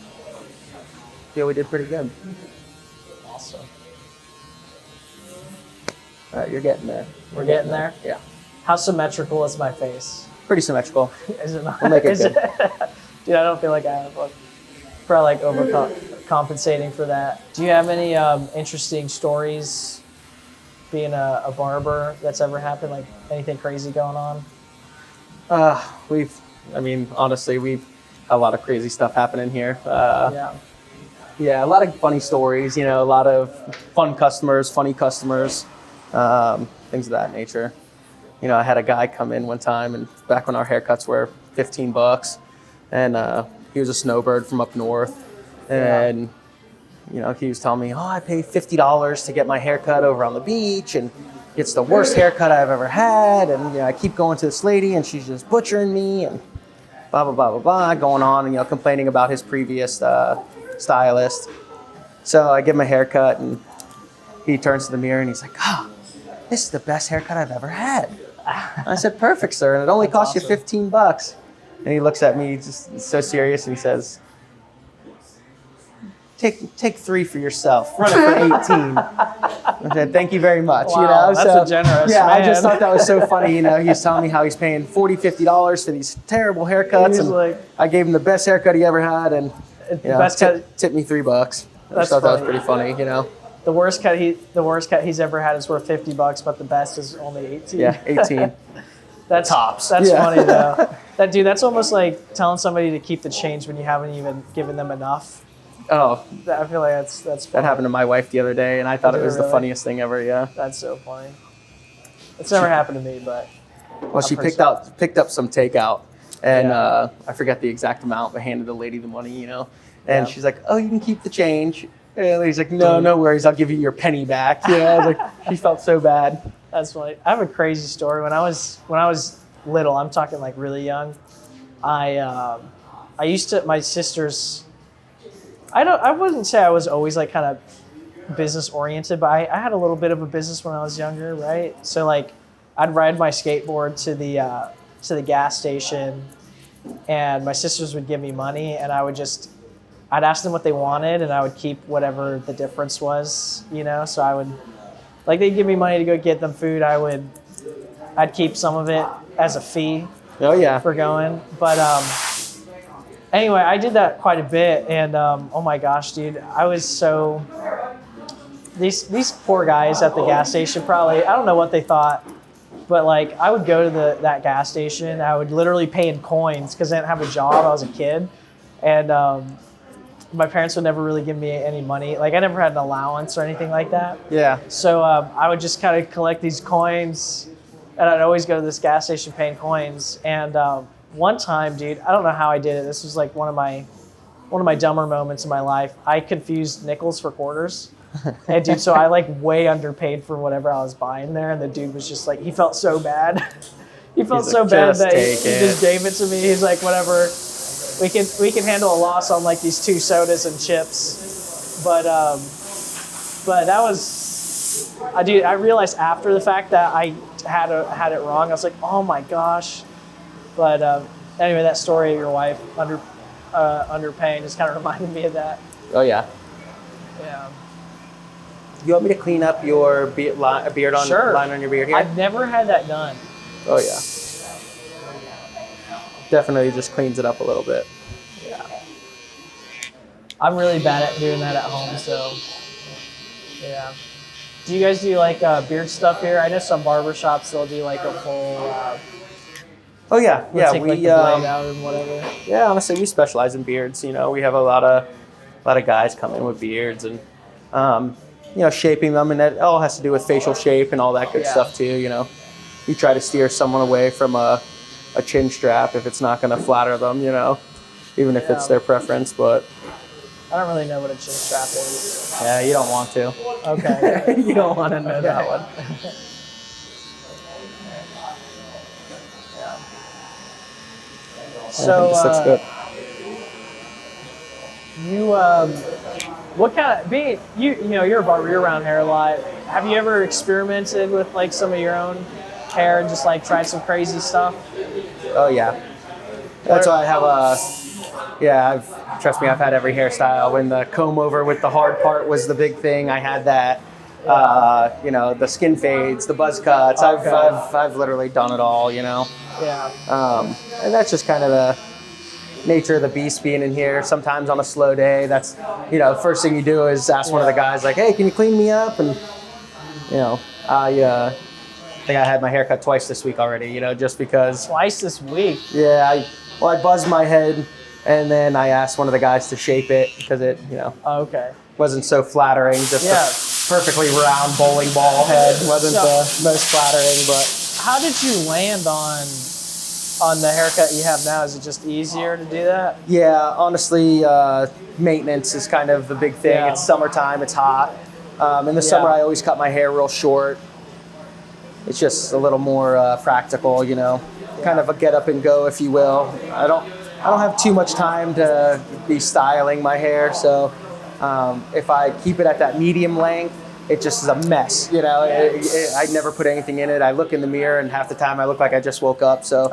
[SPEAKER 2] Yeah, we did pretty good.
[SPEAKER 5] Awesome.
[SPEAKER 2] All right, you're getting there.
[SPEAKER 5] We're getting there?
[SPEAKER 2] Yeah.
[SPEAKER 5] How symmetrical is my face?
[SPEAKER 2] Pretty symmetrical.
[SPEAKER 5] Is it not?
[SPEAKER 2] We'll make it good.
[SPEAKER 5] Dude, I don't feel like I have probably like overcompensating for that. Do you have any interesting stories being a barber that's ever happened? Like anything crazy going on?
[SPEAKER 2] Honestly, we've a lot of crazy stuff happening here.
[SPEAKER 5] Yeah,
[SPEAKER 2] a lot of funny stories, you know, a lot of funny customers, things of that nature. You know, I had a guy come in one time, and back when our haircuts were $15, and he was a snowbird from up north, and you know, he was telling me, I pay $50 to get my haircut over on the beach, and it's the worst haircut I've ever had, and you know, I keep going to this lady, and she's just butchering me, and blah blah blah blah blah, going on, and you know, complaining about his previous stylist. So I give him a haircut, and he turns to the mirror, and he's like, this is the best haircut I've ever had. I said, perfect, sir, and it only cost you $15. And he looks at me just so serious, and he says, Take 3 for yourself. Run it for 18. I said, thank you very much.
[SPEAKER 5] Wow,
[SPEAKER 2] you know,
[SPEAKER 5] that's a generous
[SPEAKER 2] yeah,
[SPEAKER 5] man.
[SPEAKER 2] I just thought that was so funny. You know, he was telling me how he's paying $40, $50 for these terrible haircuts, and
[SPEAKER 5] like,
[SPEAKER 2] I gave him the best haircut he ever had, and you know, tipped me $3. I just thought that was pretty funny. You know,
[SPEAKER 5] the worst cut he's ever had is worth $50, but the best is only 18.
[SPEAKER 2] Yeah, 18.
[SPEAKER 5] That's tops. That's funny though. That's almost like telling somebody to keep the change when you haven't even given them enough.
[SPEAKER 2] Oh,
[SPEAKER 5] I feel like that's funny.
[SPEAKER 2] That happened to my wife the other day, and I thought it was the funniest thing ever. Yeah,
[SPEAKER 5] that's so funny. It's never happened to me, but.
[SPEAKER 2] Well, she picked up some takeout, and I forget the exact amount, but handed the lady the money, you know. And she's like, "Oh, you can keep the change." And he's like, "No worries, I'll give you your penny back." You know, I was like, she felt so bad.
[SPEAKER 5] That's funny. I have a crazy story. When I was little, I'm talking like really young. I used to, my sister's. I wouldn't say I was always like kind of business oriented, but I had a little bit of a business when I was younger, right? So like, I'd ride my skateboard to the gas station, and my sisters would give me money, and I'd ask them what they wanted, and I would keep whatever the difference was, you know. So I would, like, they'd give me money to go get them food. I'd keep some of it as a fee.
[SPEAKER 2] Oh yeah.
[SPEAKER 5] For going, but anyway, I did that quite a bit, and oh my gosh, dude, I was so. These poor guys at the gas station probably, I don't know what they thought. But like, I would go to that gas station. I would literally pay in coins because I didn't have a job. I was a kid, and my parents would never really give me any money. Like, I never had an allowance or anything like that.
[SPEAKER 2] Yeah.
[SPEAKER 5] So I would just kind of collect these coins, and I'd always go to this gas station paying coins. And one time, dude, I don't know how I did it. This was like one of my dumber moments in my life. I confused nickels for quarters. And dude, so I like way underpaid for whatever I was buying there, and the dude was just like, he felt so bad. He felt so bad that he just gave it to me. He's like, whatever, we can handle a loss on like these 2 sodas and chips. But that was, dude, I realized after the fact that I had it wrong. I was like, oh my gosh. But anyway, that story of your wife underpaying just kind of reminded me of that.
[SPEAKER 2] Oh yeah.
[SPEAKER 5] Yeah.
[SPEAKER 2] You want me to clean up your beard on
[SPEAKER 5] Sure.
[SPEAKER 2] line on your beard here?
[SPEAKER 5] I've never had that done.
[SPEAKER 2] Oh yeah. Definitely just cleans it up a little bit.
[SPEAKER 5] Yeah. I'm really bad at doing that at home, so yeah. Do you guys do like beard stuff here? I know some barber shops they'll do like a full.
[SPEAKER 2] Oh yeah, yeah.
[SPEAKER 5] Take,
[SPEAKER 2] We
[SPEAKER 5] like, the blade out and whatever.
[SPEAKER 2] Yeah, honestly, we specialize in beards. You know, we have a lot of guys come in with beards and. You know, shaping them, and that all has to do with facial shape and all that good stuff too. You know, you try to steer someone away from a chin strap if it's not going to flatter them. You know, even if it's their preference. But
[SPEAKER 5] I don't really know what a chin strap is.
[SPEAKER 2] Yeah, you don't want to.
[SPEAKER 5] Okay.
[SPEAKER 2] You don't want to know that one.
[SPEAKER 5] Yeah. So
[SPEAKER 2] this looks good.
[SPEAKER 5] You what kind of you know, you're a barber, you're around hair a lot. Have you ever experimented with like some of your own hair and just like tried some crazy stuff?
[SPEAKER 2] Oh yeah. That's why I have trust me, I've had every hairstyle. When the comb over with the hard part was the big thing, I had that. You know, the skin fades, the buzz cuts.
[SPEAKER 5] Okay.
[SPEAKER 2] I've literally done it all, you know.
[SPEAKER 5] Yeah.
[SPEAKER 2] And that's just kind of the nature of the beast being in here. Sometimes on a slow day, that's, you know, first thing you do is ask one of the guys like, hey, can you clean me up? And, you know, I think I had my hair cut twice this week already, you know, just because.
[SPEAKER 5] Twice this week?
[SPEAKER 2] Yeah, I buzzed my head, and then I asked one of the guys to shape it because it, you know, wasn't so flattering. Just a perfectly round bowling ball head wasn't the most flattering. But
[SPEAKER 5] how did you land on the haircut you have now? Is it just easier to do that?
[SPEAKER 2] Yeah, honestly, maintenance is kind of the big thing.
[SPEAKER 5] Yeah.
[SPEAKER 2] It's summertime, it's hot. In the summer, I always cut my hair real short. It's just a little more practical, you know, kind of a get up and go, if you will. I don't have too much time to be styling my hair, so if I keep it at that medium length, it just is a mess, you know. I never put anything in it. I look in the mirror, and half the time I look like I just woke up. So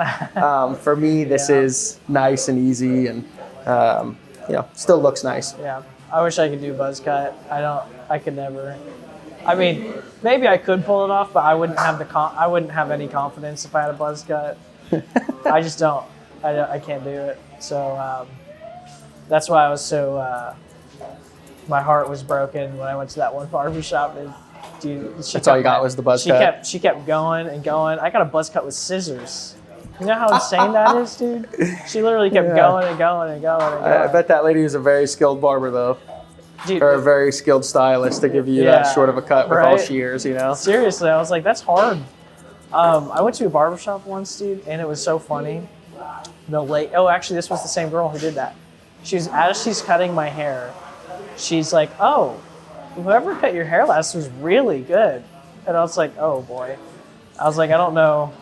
[SPEAKER 2] for me, this is nice and easy, and you know, still looks nice.
[SPEAKER 5] Yeah, I wish I could do buzz cut. I could never. I mean, maybe I could pull it off, but I wouldn't have any confidence if I had a buzz cut. I just don't. I can't do it. So that's why I was so. My heart was broken when I went to that one barber shop. And dude,
[SPEAKER 2] that's all you got was the buzz cut?
[SPEAKER 5] She kept going and going. I got a buzz cut with scissors. You know how insane that is, dude? She literally kept going and going and going and going.
[SPEAKER 2] I bet that lady was a very skilled barber, though. Dude, or a very skilled stylist to give you that short of a cut with all shears, you know?
[SPEAKER 5] Seriously, I was like, that's hard. I went to a barbershop once, dude, and it was so funny. Oh, actually, this was the same girl who did that. As she's cutting my hair, she's like, "Oh, whoever cut your hair last was really good." And I was like, "Oh boy." I was like, I don't know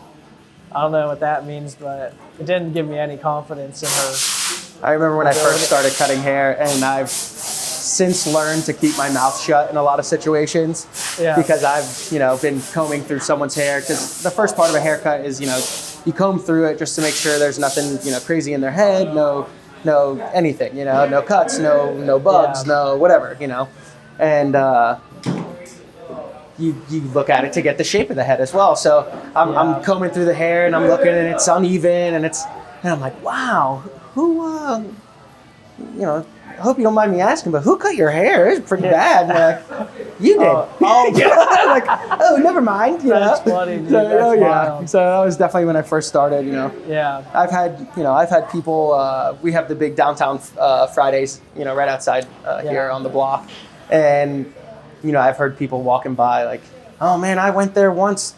[SPEAKER 5] what that means, but it didn't give me any confidence in her.
[SPEAKER 2] I remember when I first started cutting hair, and I've since learned to keep my mouth shut in a lot of situations because I've, been combing through someone's hair. Because the first part of a haircut is, you comb through it just to make sure there's nothing, crazy in their head, no anything, no cuts, no bugs, no whatever, and you look at it to get the shape of the head as well. So I'm combing through the hair and I'm looking and it's uneven and I'm like, wow, who, I hope you don't mind me asking, but who cut your hair? It's pretty bad. And like, you did. Like, oh, never mind.
[SPEAKER 5] That's funny, dude. That's wild.
[SPEAKER 2] So that was definitely when I first started.
[SPEAKER 5] Yeah.
[SPEAKER 2] I've had people. We have the big downtown Fridays. Right outside here on the block, and I've heard people walking by like, oh man, I went there once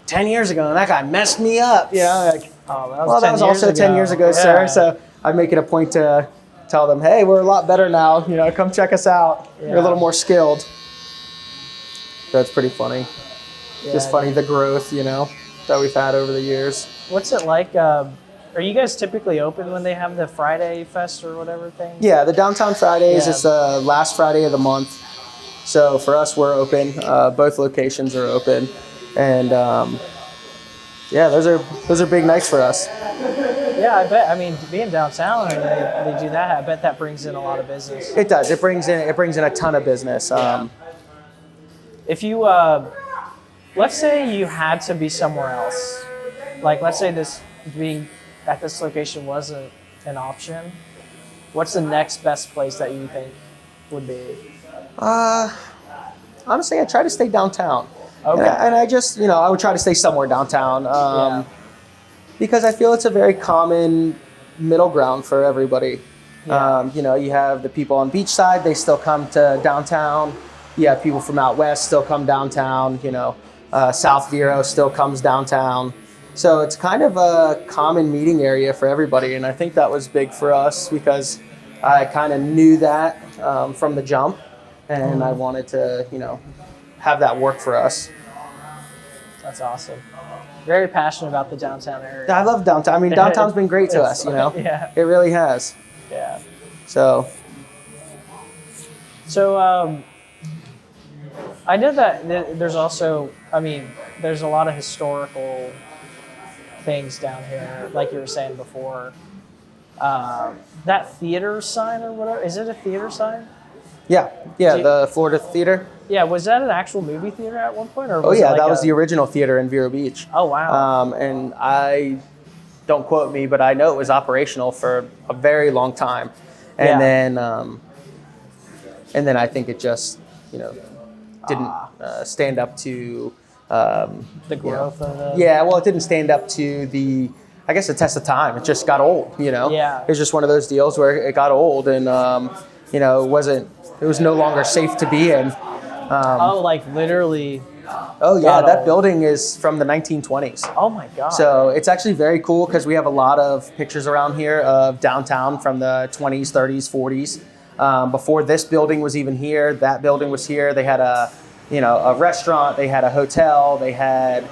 [SPEAKER 2] 10 years ago, and that guy messed me up. Like, that was also 10 years ago, sir. So I make it a point to tell them, hey, we're a lot better now. Come check us out. We're a little more skilled. That's pretty funny. Just funny the growth, that we've had over the years.
[SPEAKER 5] What's it like? Are you guys typically open when they have the Friday Fest or whatever thing?
[SPEAKER 2] Yeah, the Downtown Fridays is the last Friday of the month. So for us, we're open. Both locations are open, and those are big nights for us.
[SPEAKER 5] Yeah, I bet. I mean, being downtown, they do that. I bet that brings in a lot of business.
[SPEAKER 2] It does. It brings in a ton of business.
[SPEAKER 5] If you, let's say you had to be somewhere else, like let's say this being at this location wasn't an option, what's the next best place that you think would be?
[SPEAKER 2] Honestly, I try to stay downtown.
[SPEAKER 5] Okay.
[SPEAKER 2] And I just, I would try to stay somewhere downtown because I feel it's a very common middle ground for everybody.
[SPEAKER 5] Yeah.
[SPEAKER 2] You have the people on beachside, they still come to downtown. You have people from out west still come downtown. South Vero still comes downtown. So it's kind of a common meeting area for everybody. And I think that was big for us because I kind of knew that from the jump. And I wanted to, have that work for us.
[SPEAKER 5] That's awesome. Very passionate about the downtown area.
[SPEAKER 2] I love downtown. I mean, downtown's been great to us,
[SPEAKER 5] Yeah.
[SPEAKER 2] It really has.
[SPEAKER 5] Yeah.
[SPEAKER 2] So,
[SPEAKER 5] I know that there's also, there's a lot of historical things down here, like you were saying before. That theater sign or whatever, is it a theater sign?
[SPEAKER 2] Yeah, the Florida Theater.
[SPEAKER 5] Yeah, was that an actual movie theater at one point? Or
[SPEAKER 2] was that was the original theater in Vero Beach.
[SPEAKER 5] Oh, wow.
[SPEAKER 2] And don't quote me, but I know it was operational for a very long time. And then I think it just, didn't stand up to
[SPEAKER 5] the growth of it.
[SPEAKER 2] Yeah, well, it didn't stand up to the test of time. It just got old,
[SPEAKER 5] Yeah.
[SPEAKER 2] It was just one of those deals where it got old and, it was no longer safe to be in.
[SPEAKER 5] Like literally.
[SPEAKER 2] Oh yeah, that building is from the 1920s.
[SPEAKER 5] Oh my God.
[SPEAKER 2] So it's actually very cool because we have a lot of pictures around here of downtown from the 20s, 30s, 40s. Before this building was even here, that building was here. They had a restaurant, they had a hotel, they had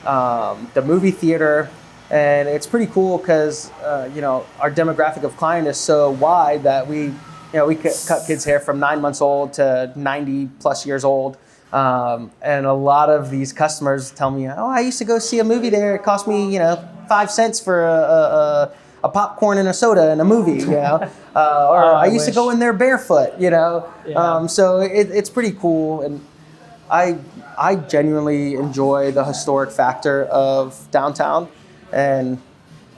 [SPEAKER 2] the movie theater. And it's pretty cool because, our demographic of client is so wide that we cut kids' hair from 9 months old to 90 plus years old. And a lot of these customers tell me, oh, I used to go see a movie there. It cost me, 5 cents for a popcorn and a soda and a movie, or I used to go in there barefoot,
[SPEAKER 5] Yeah.
[SPEAKER 2] So it's pretty cool. And I genuinely enjoy the historic factor of downtown. And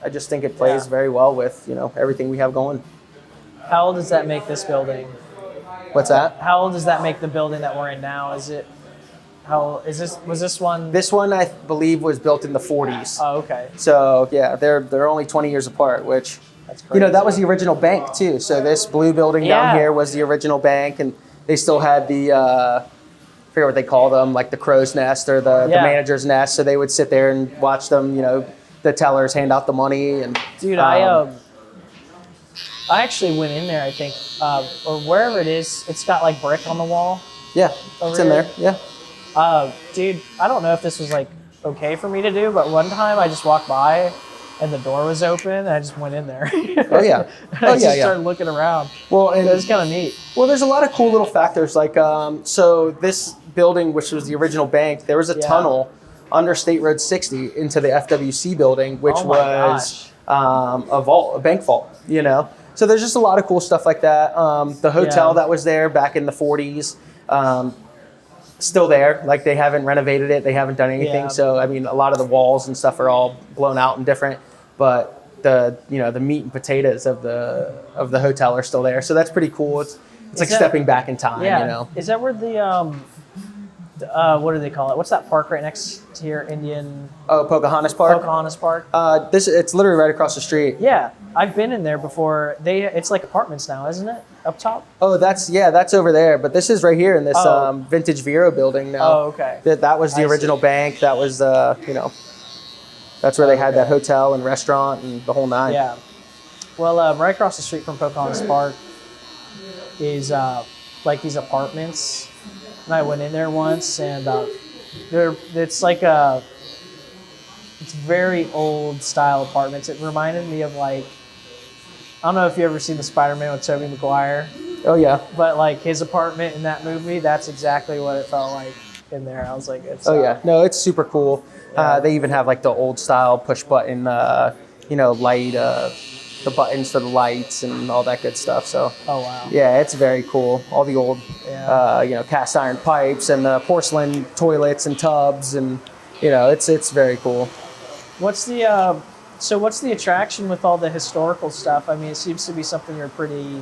[SPEAKER 2] I just think it plays very well with, everything we have going.
[SPEAKER 5] How old does that make this building?
[SPEAKER 2] What's that?
[SPEAKER 5] How old does that make the building that we're in now? Was this one?
[SPEAKER 2] This one, I believe, was built in the 40s.
[SPEAKER 5] Oh, okay.
[SPEAKER 2] So, yeah, they're only 20 years apart, which,
[SPEAKER 5] that's crazy.
[SPEAKER 2] That was the original bank, too. So this blue building down here was the original bank, and they still had the forget what they call them, like the crow's nest or the manager's nest. So they would sit there and watch them, the tellers hand out the money. And
[SPEAKER 5] dude, I actually went in there, I think, or wherever it is. It's got like brick on the wall.
[SPEAKER 2] Yeah, it's in there. Yeah.
[SPEAKER 5] Dude, I don't know if this was like okay for me to do, but one time I just walked by and the door was open and I just went in there.
[SPEAKER 2] Oh yeah.
[SPEAKER 5] I just started looking around.
[SPEAKER 2] Well, and
[SPEAKER 5] it was kind of neat.
[SPEAKER 2] Well, there's a lot of cool little factors. Like, so this building, which was the original bank, there was a tunnel under State Road 60 into the FWC building, which was a vault, a bank vault. So there's just a lot of cool stuff like that. The hotel that was there back in the 40s, still there. Like, they haven't renovated it. They haven't done anything. Yeah. So, I mean, a lot of the walls and stuff are all blown out and different. But the meat and potatoes of the hotel are still there. So that's pretty cool. It's like stepping back in time,
[SPEAKER 5] Is that where the what do they call it? What's that park right next to here?
[SPEAKER 2] Pocahontas Park.
[SPEAKER 5] Pocahontas Park.
[SPEAKER 2] It's literally right across the street.
[SPEAKER 5] Yeah, I've been in there before. It's like apartments now, isn't it? Up top.
[SPEAKER 2] Oh, that's over there. But this is right here in this vintage Vero building now.
[SPEAKER 5] Oh, okay.
[SPEAKER 2] That was the original bank. That was that's where they had that hotel and restaurant and the whole nine.
[SPEAKER 5] Yeah. Well, right across the street from Pocahontas Park is like these apartments. And I went in there once, and it's very old style apartments. It reminded me of I don't know if you ever seen the Spider-Man with Tobey Maguire.
[SPEAKER 2] Oh yeah.
[SPEAKER 5] But like his apartment in that movie, that's exactly what it felt like in there. I was like, it's.
[SPEAKER 2] Oh yeah, no, it's super cool. Yeah. They even have like the old style push button, light. The buttons for the lights and all that good stuff. So,
[SPEAKER 5] oh wow,
[SPEAKER 2] yeah, it's very cool. All the old, cast iron pipes and the porcelain toilets and tubs, and it's very cool.
[SPEAKER 5] What's the attraction with all the historical stuff? I mean, it seems to be something you're pretty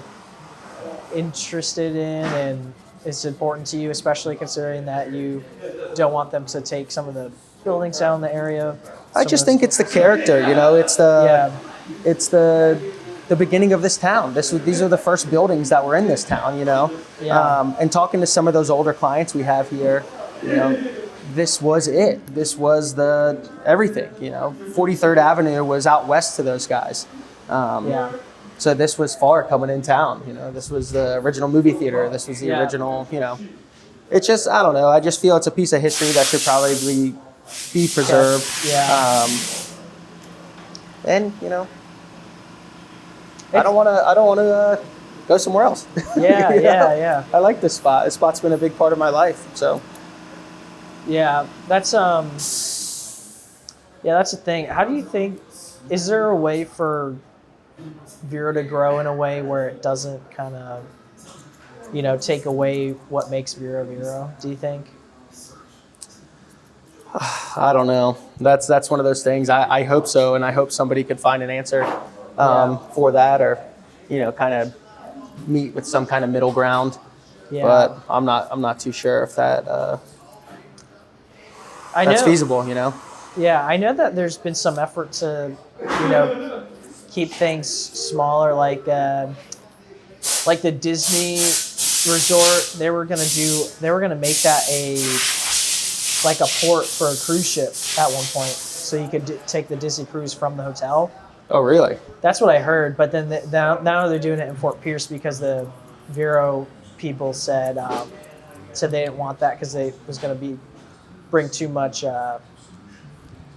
[SPEAKER 5] interested in, and it's important to you, especially considering that you don't want them to take some of the buildings down in the area.
[SPEAKER 2] I just think it's the character. It's the beginning of this town. These are the first buildings that were in this town, And talking to some of those older clients we have here, this was it. This was the everything, 43rd Avenue was out west to those guys. So this was far coming in town, This was the original movie theater. This was the original, It's just, I don't know. I just feel it's a piece of history that should probably be preserved.
[SPEAKER 5] Yeah.
[SPEAKER 2] And I don't want to go somewhere else.
[SPEAKER 5] Yeah, yeah.
[SPEAKER 2] I like this spot. This spot's been a big part of my life. So.
[SPEAKER 5] Yeah, that's the thing. How do you think? Is there a way for Vero to grow in a way where it doesn't kind of, take away what makes Vero Vero? Do you think?
[SPEAKER 2] I don't know. That's one of those things. I hope so, and I hope somebody could find an answer for that, or kind of meet with some kind of middle ground. Yeah. But I'm not too sure if that's feasible.
[SPEAKER 5] Yeah, I know that there's been some effort to keep things smaller, like the Disney resort. They were gonna make that a port for a cruise ship at one point, so you could take the Disney cruise from the hotel.
[SPEAKER 2] Oh, really? That's
[SPEAKER 5] what I heard. But then now they're doing it in Fort Pierce because the Vero people said they didn't want that because they was going to bring too much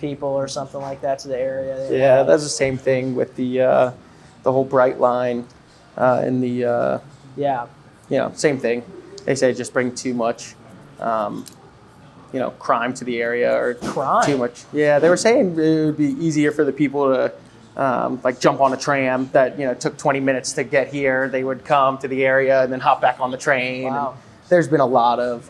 [SPEAKER 5] people or something like that to the area.
[SPEAKER 2] Yeah, that's the same thing with the whole Bright Line and the same thing. They say just bring too much. Crime to the area or too much. Yeah, they were saying it would be easier for the people to jump on a tram that took 20 minutes to get here. They would come to the area and then hop back on the train.
[SPEAKER 5] Wow.
[SPEAKER 2] And there's been a lot of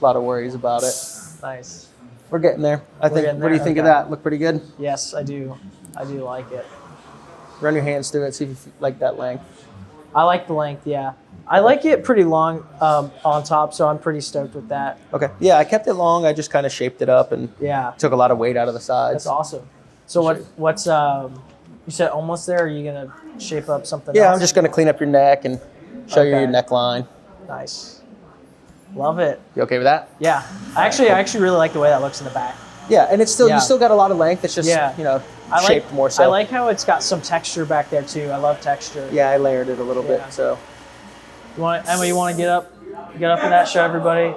[SPEAKER 2] worries about it.
[SPEAKER 5] Nice.
[SPEAKER 2] We're getting there. What do you think of that? Look pretty good?
[SPEAKER 5] Yes, I do. I do like it.
[SPEAKER 2] Run your hands through it. See if you like that length.
[SPEAKER 5] I like the length. Yeah. I like it pretty long on top, so I'm pretty stoked with that.
[SPEAKER 2] Okay. Yeah, I kept it long. I just kind of shaped it up and took a lot of weight out of the sides.
[SPEAKER 5] That's awesome. So what's you said almost there? Or are you gonna shape up something?
[SPEAKER 2] Yeah,
[SPEAKER 5] else?
[SPEAKER 2] I'm just gonna clean up your neck and show you your neckline.
[SPEAKER 5] Nice. Love it.
[SPEAKER 2] You okay with that?
[SPEAKER 5] Yeah. I actually really like the way that looks in the back.
[SPEAKER 2] Yeah, and it's still
[SPEAKER 5] Yeah.
[SPEAKER 2] you still got a lot of length. It's just
[SPEAKER 5] Yeah.
[SPEAKER 2] shaped more so.
[SPEAKER 5] I like how it's got some texture back there too. I love texture.
[SPEAKER 2] Yeah, I layered it a little
[SPEAKER 5] Yeah.
[SPEAKER 2] bit. So
[SPEAKER 5] Emma, you want to get up in that, show everybody?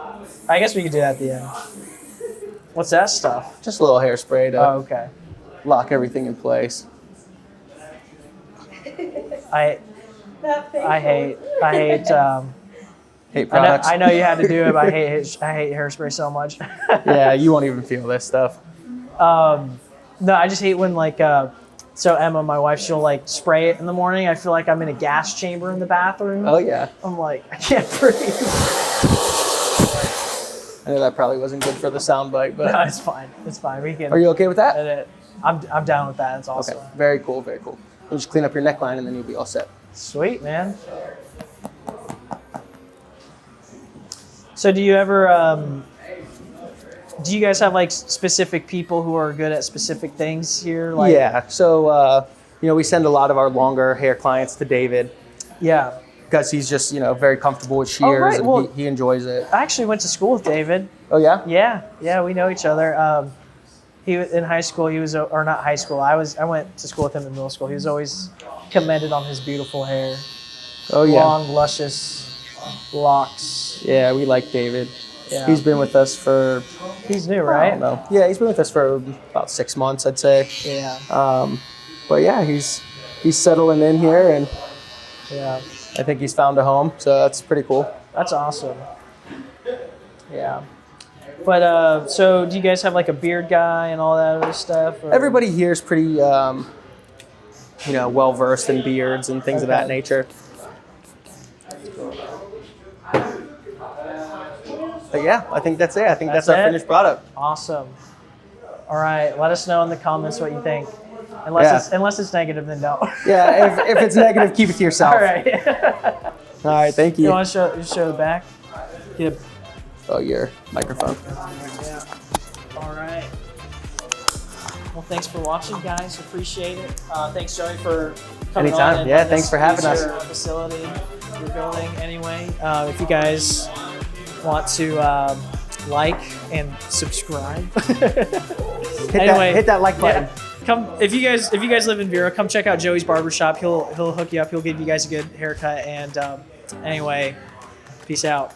[SPEAKER 5] I guess we could do that at the end. What's that stuff?
[SPEAKER 2] just a little hairspray to
[SPEAKER 5] Oh, okay.
[SPEAKER 2] lock everything in place.
[SPEAKER 5] I hate
[SPEAKER 2] Hate products.
[SPEAKER 5] I know you had to do it, but I hate hairspray so much.
[SPEAKER 2] Yeah, you won't even feel this stuff.
[SPEAKER 5] No, I just hate when so Emma, my wife, she'll like spray it in the morning. I feel like I'm in a gas chamber in the bathroom.
[SPEAKER 2] Oh yeah.
[SPEAKER 5] I'm like, I can't breathe.
[SPEAKER 2] I know that probably wasn't good for the sound bite, but
[SPEAKER 5] No, it's fine. It's fine. We can
[SPEAKER 2] are you okay with that?
[SPEAKER 5] edit. I'm down with that. It's awesome.
[SPEAKER 2] Okay, very cool, very cool. We'll just clean up your neckline and then you'll be all set.
[SPEAKER 5] Sweet, man. So do you ever do you guys have like specific people who are good at specific things here? Like,
[SPEAKER 2] Yeah, so we send a lot of our longer hair clients to David
[SPEAKER 5] Yeah.
[SPEAKER 2] because he's just very comfortable with shears
[SPEAKER 5] right,
[SPEAKER 2] and
[SPEAKER 5] well-
[SPEAKER 2] he enjoys it.
[SPEAKER 5] I actually went to school with David.
[SPEAKER 2] Oh yeah?
[SPEAKER 5] Yeah, we know each other. He was in high school. He was, or not high school. I went to school with him in middle school. He was always commended on his beautiful hair,
[SPEAKER 2] Oh yeah.
[SPEAKER 5] long, luscious locks.
[SPEAKER 2] Yeah, we like David.
[SPEAKER 5] Yeah.
[SPEAKER 2] He's been with us for
[SPEAKER 5] He's new,
[SPEAKER 2] I
[SPEAKER 5] right?
[SPEAKER 2] don't know. Yeah, he's been with us for about 6 months, I'd say.
[SPEAKER 5] Yeah,
[SPEAKER 2] But yeah, he's settling in here and
[SPEAKER 5] yeah.
[SPEAKER 2] I think he's found a home, so that's pretty cool.
[SPEAKER 5] That's awesome. Yeah. But so do you guys have like a beard guy and all that other stuff? Or?
[SPEAKER 2] Everybody here is pretty well versed in beards and things of that
[SPEAKER 5] Okay.
[SPEAKER 2] nature. But yeah, I think that's it. I think that's our
[SPEAKER 5] it?
[SPEAKER 2] finished product.
[SPEAKER 5] Awesome. All right, let us know in the comments what you think. Unless it's negative, then don't.
[SPEAKER 2] Yeah, if it's negative, keep it to yourself.
[SPEAKER 5] All right.
[SPEAKER 2] All right, thank you.
[SPEAKER 5] You want to show the back? Get a,
[SPEAKER 2] Oh, your microphone.
[SPEAKER 5] yeah. All right. Well, thanks for watching, guys. Appreciate it. Thanks, Joey, for coming
[SPEAKER 2] Anytime.
[SPEAKER 5] on. And
[SPEAKER 2] Yeah,
[SPEAKER 5] letting
[SPEAKER 2] thanks
[SPEAKER 5] us
[SPEAKER 2] for having
[SPEAKER 5] use
[SPEAKER 2] us.
[SPEAKER 5] Your facility, your building. Anyway, if you guys want to like and subscribe.
[SPEAKER 2] Hit that like button.
[SPEAKER 5] Yeah, come if you guys live in Vero, come check out Joey's Barber Shop. He'll hook you up. He'll give you guys a good haircut. And anyway, peace out.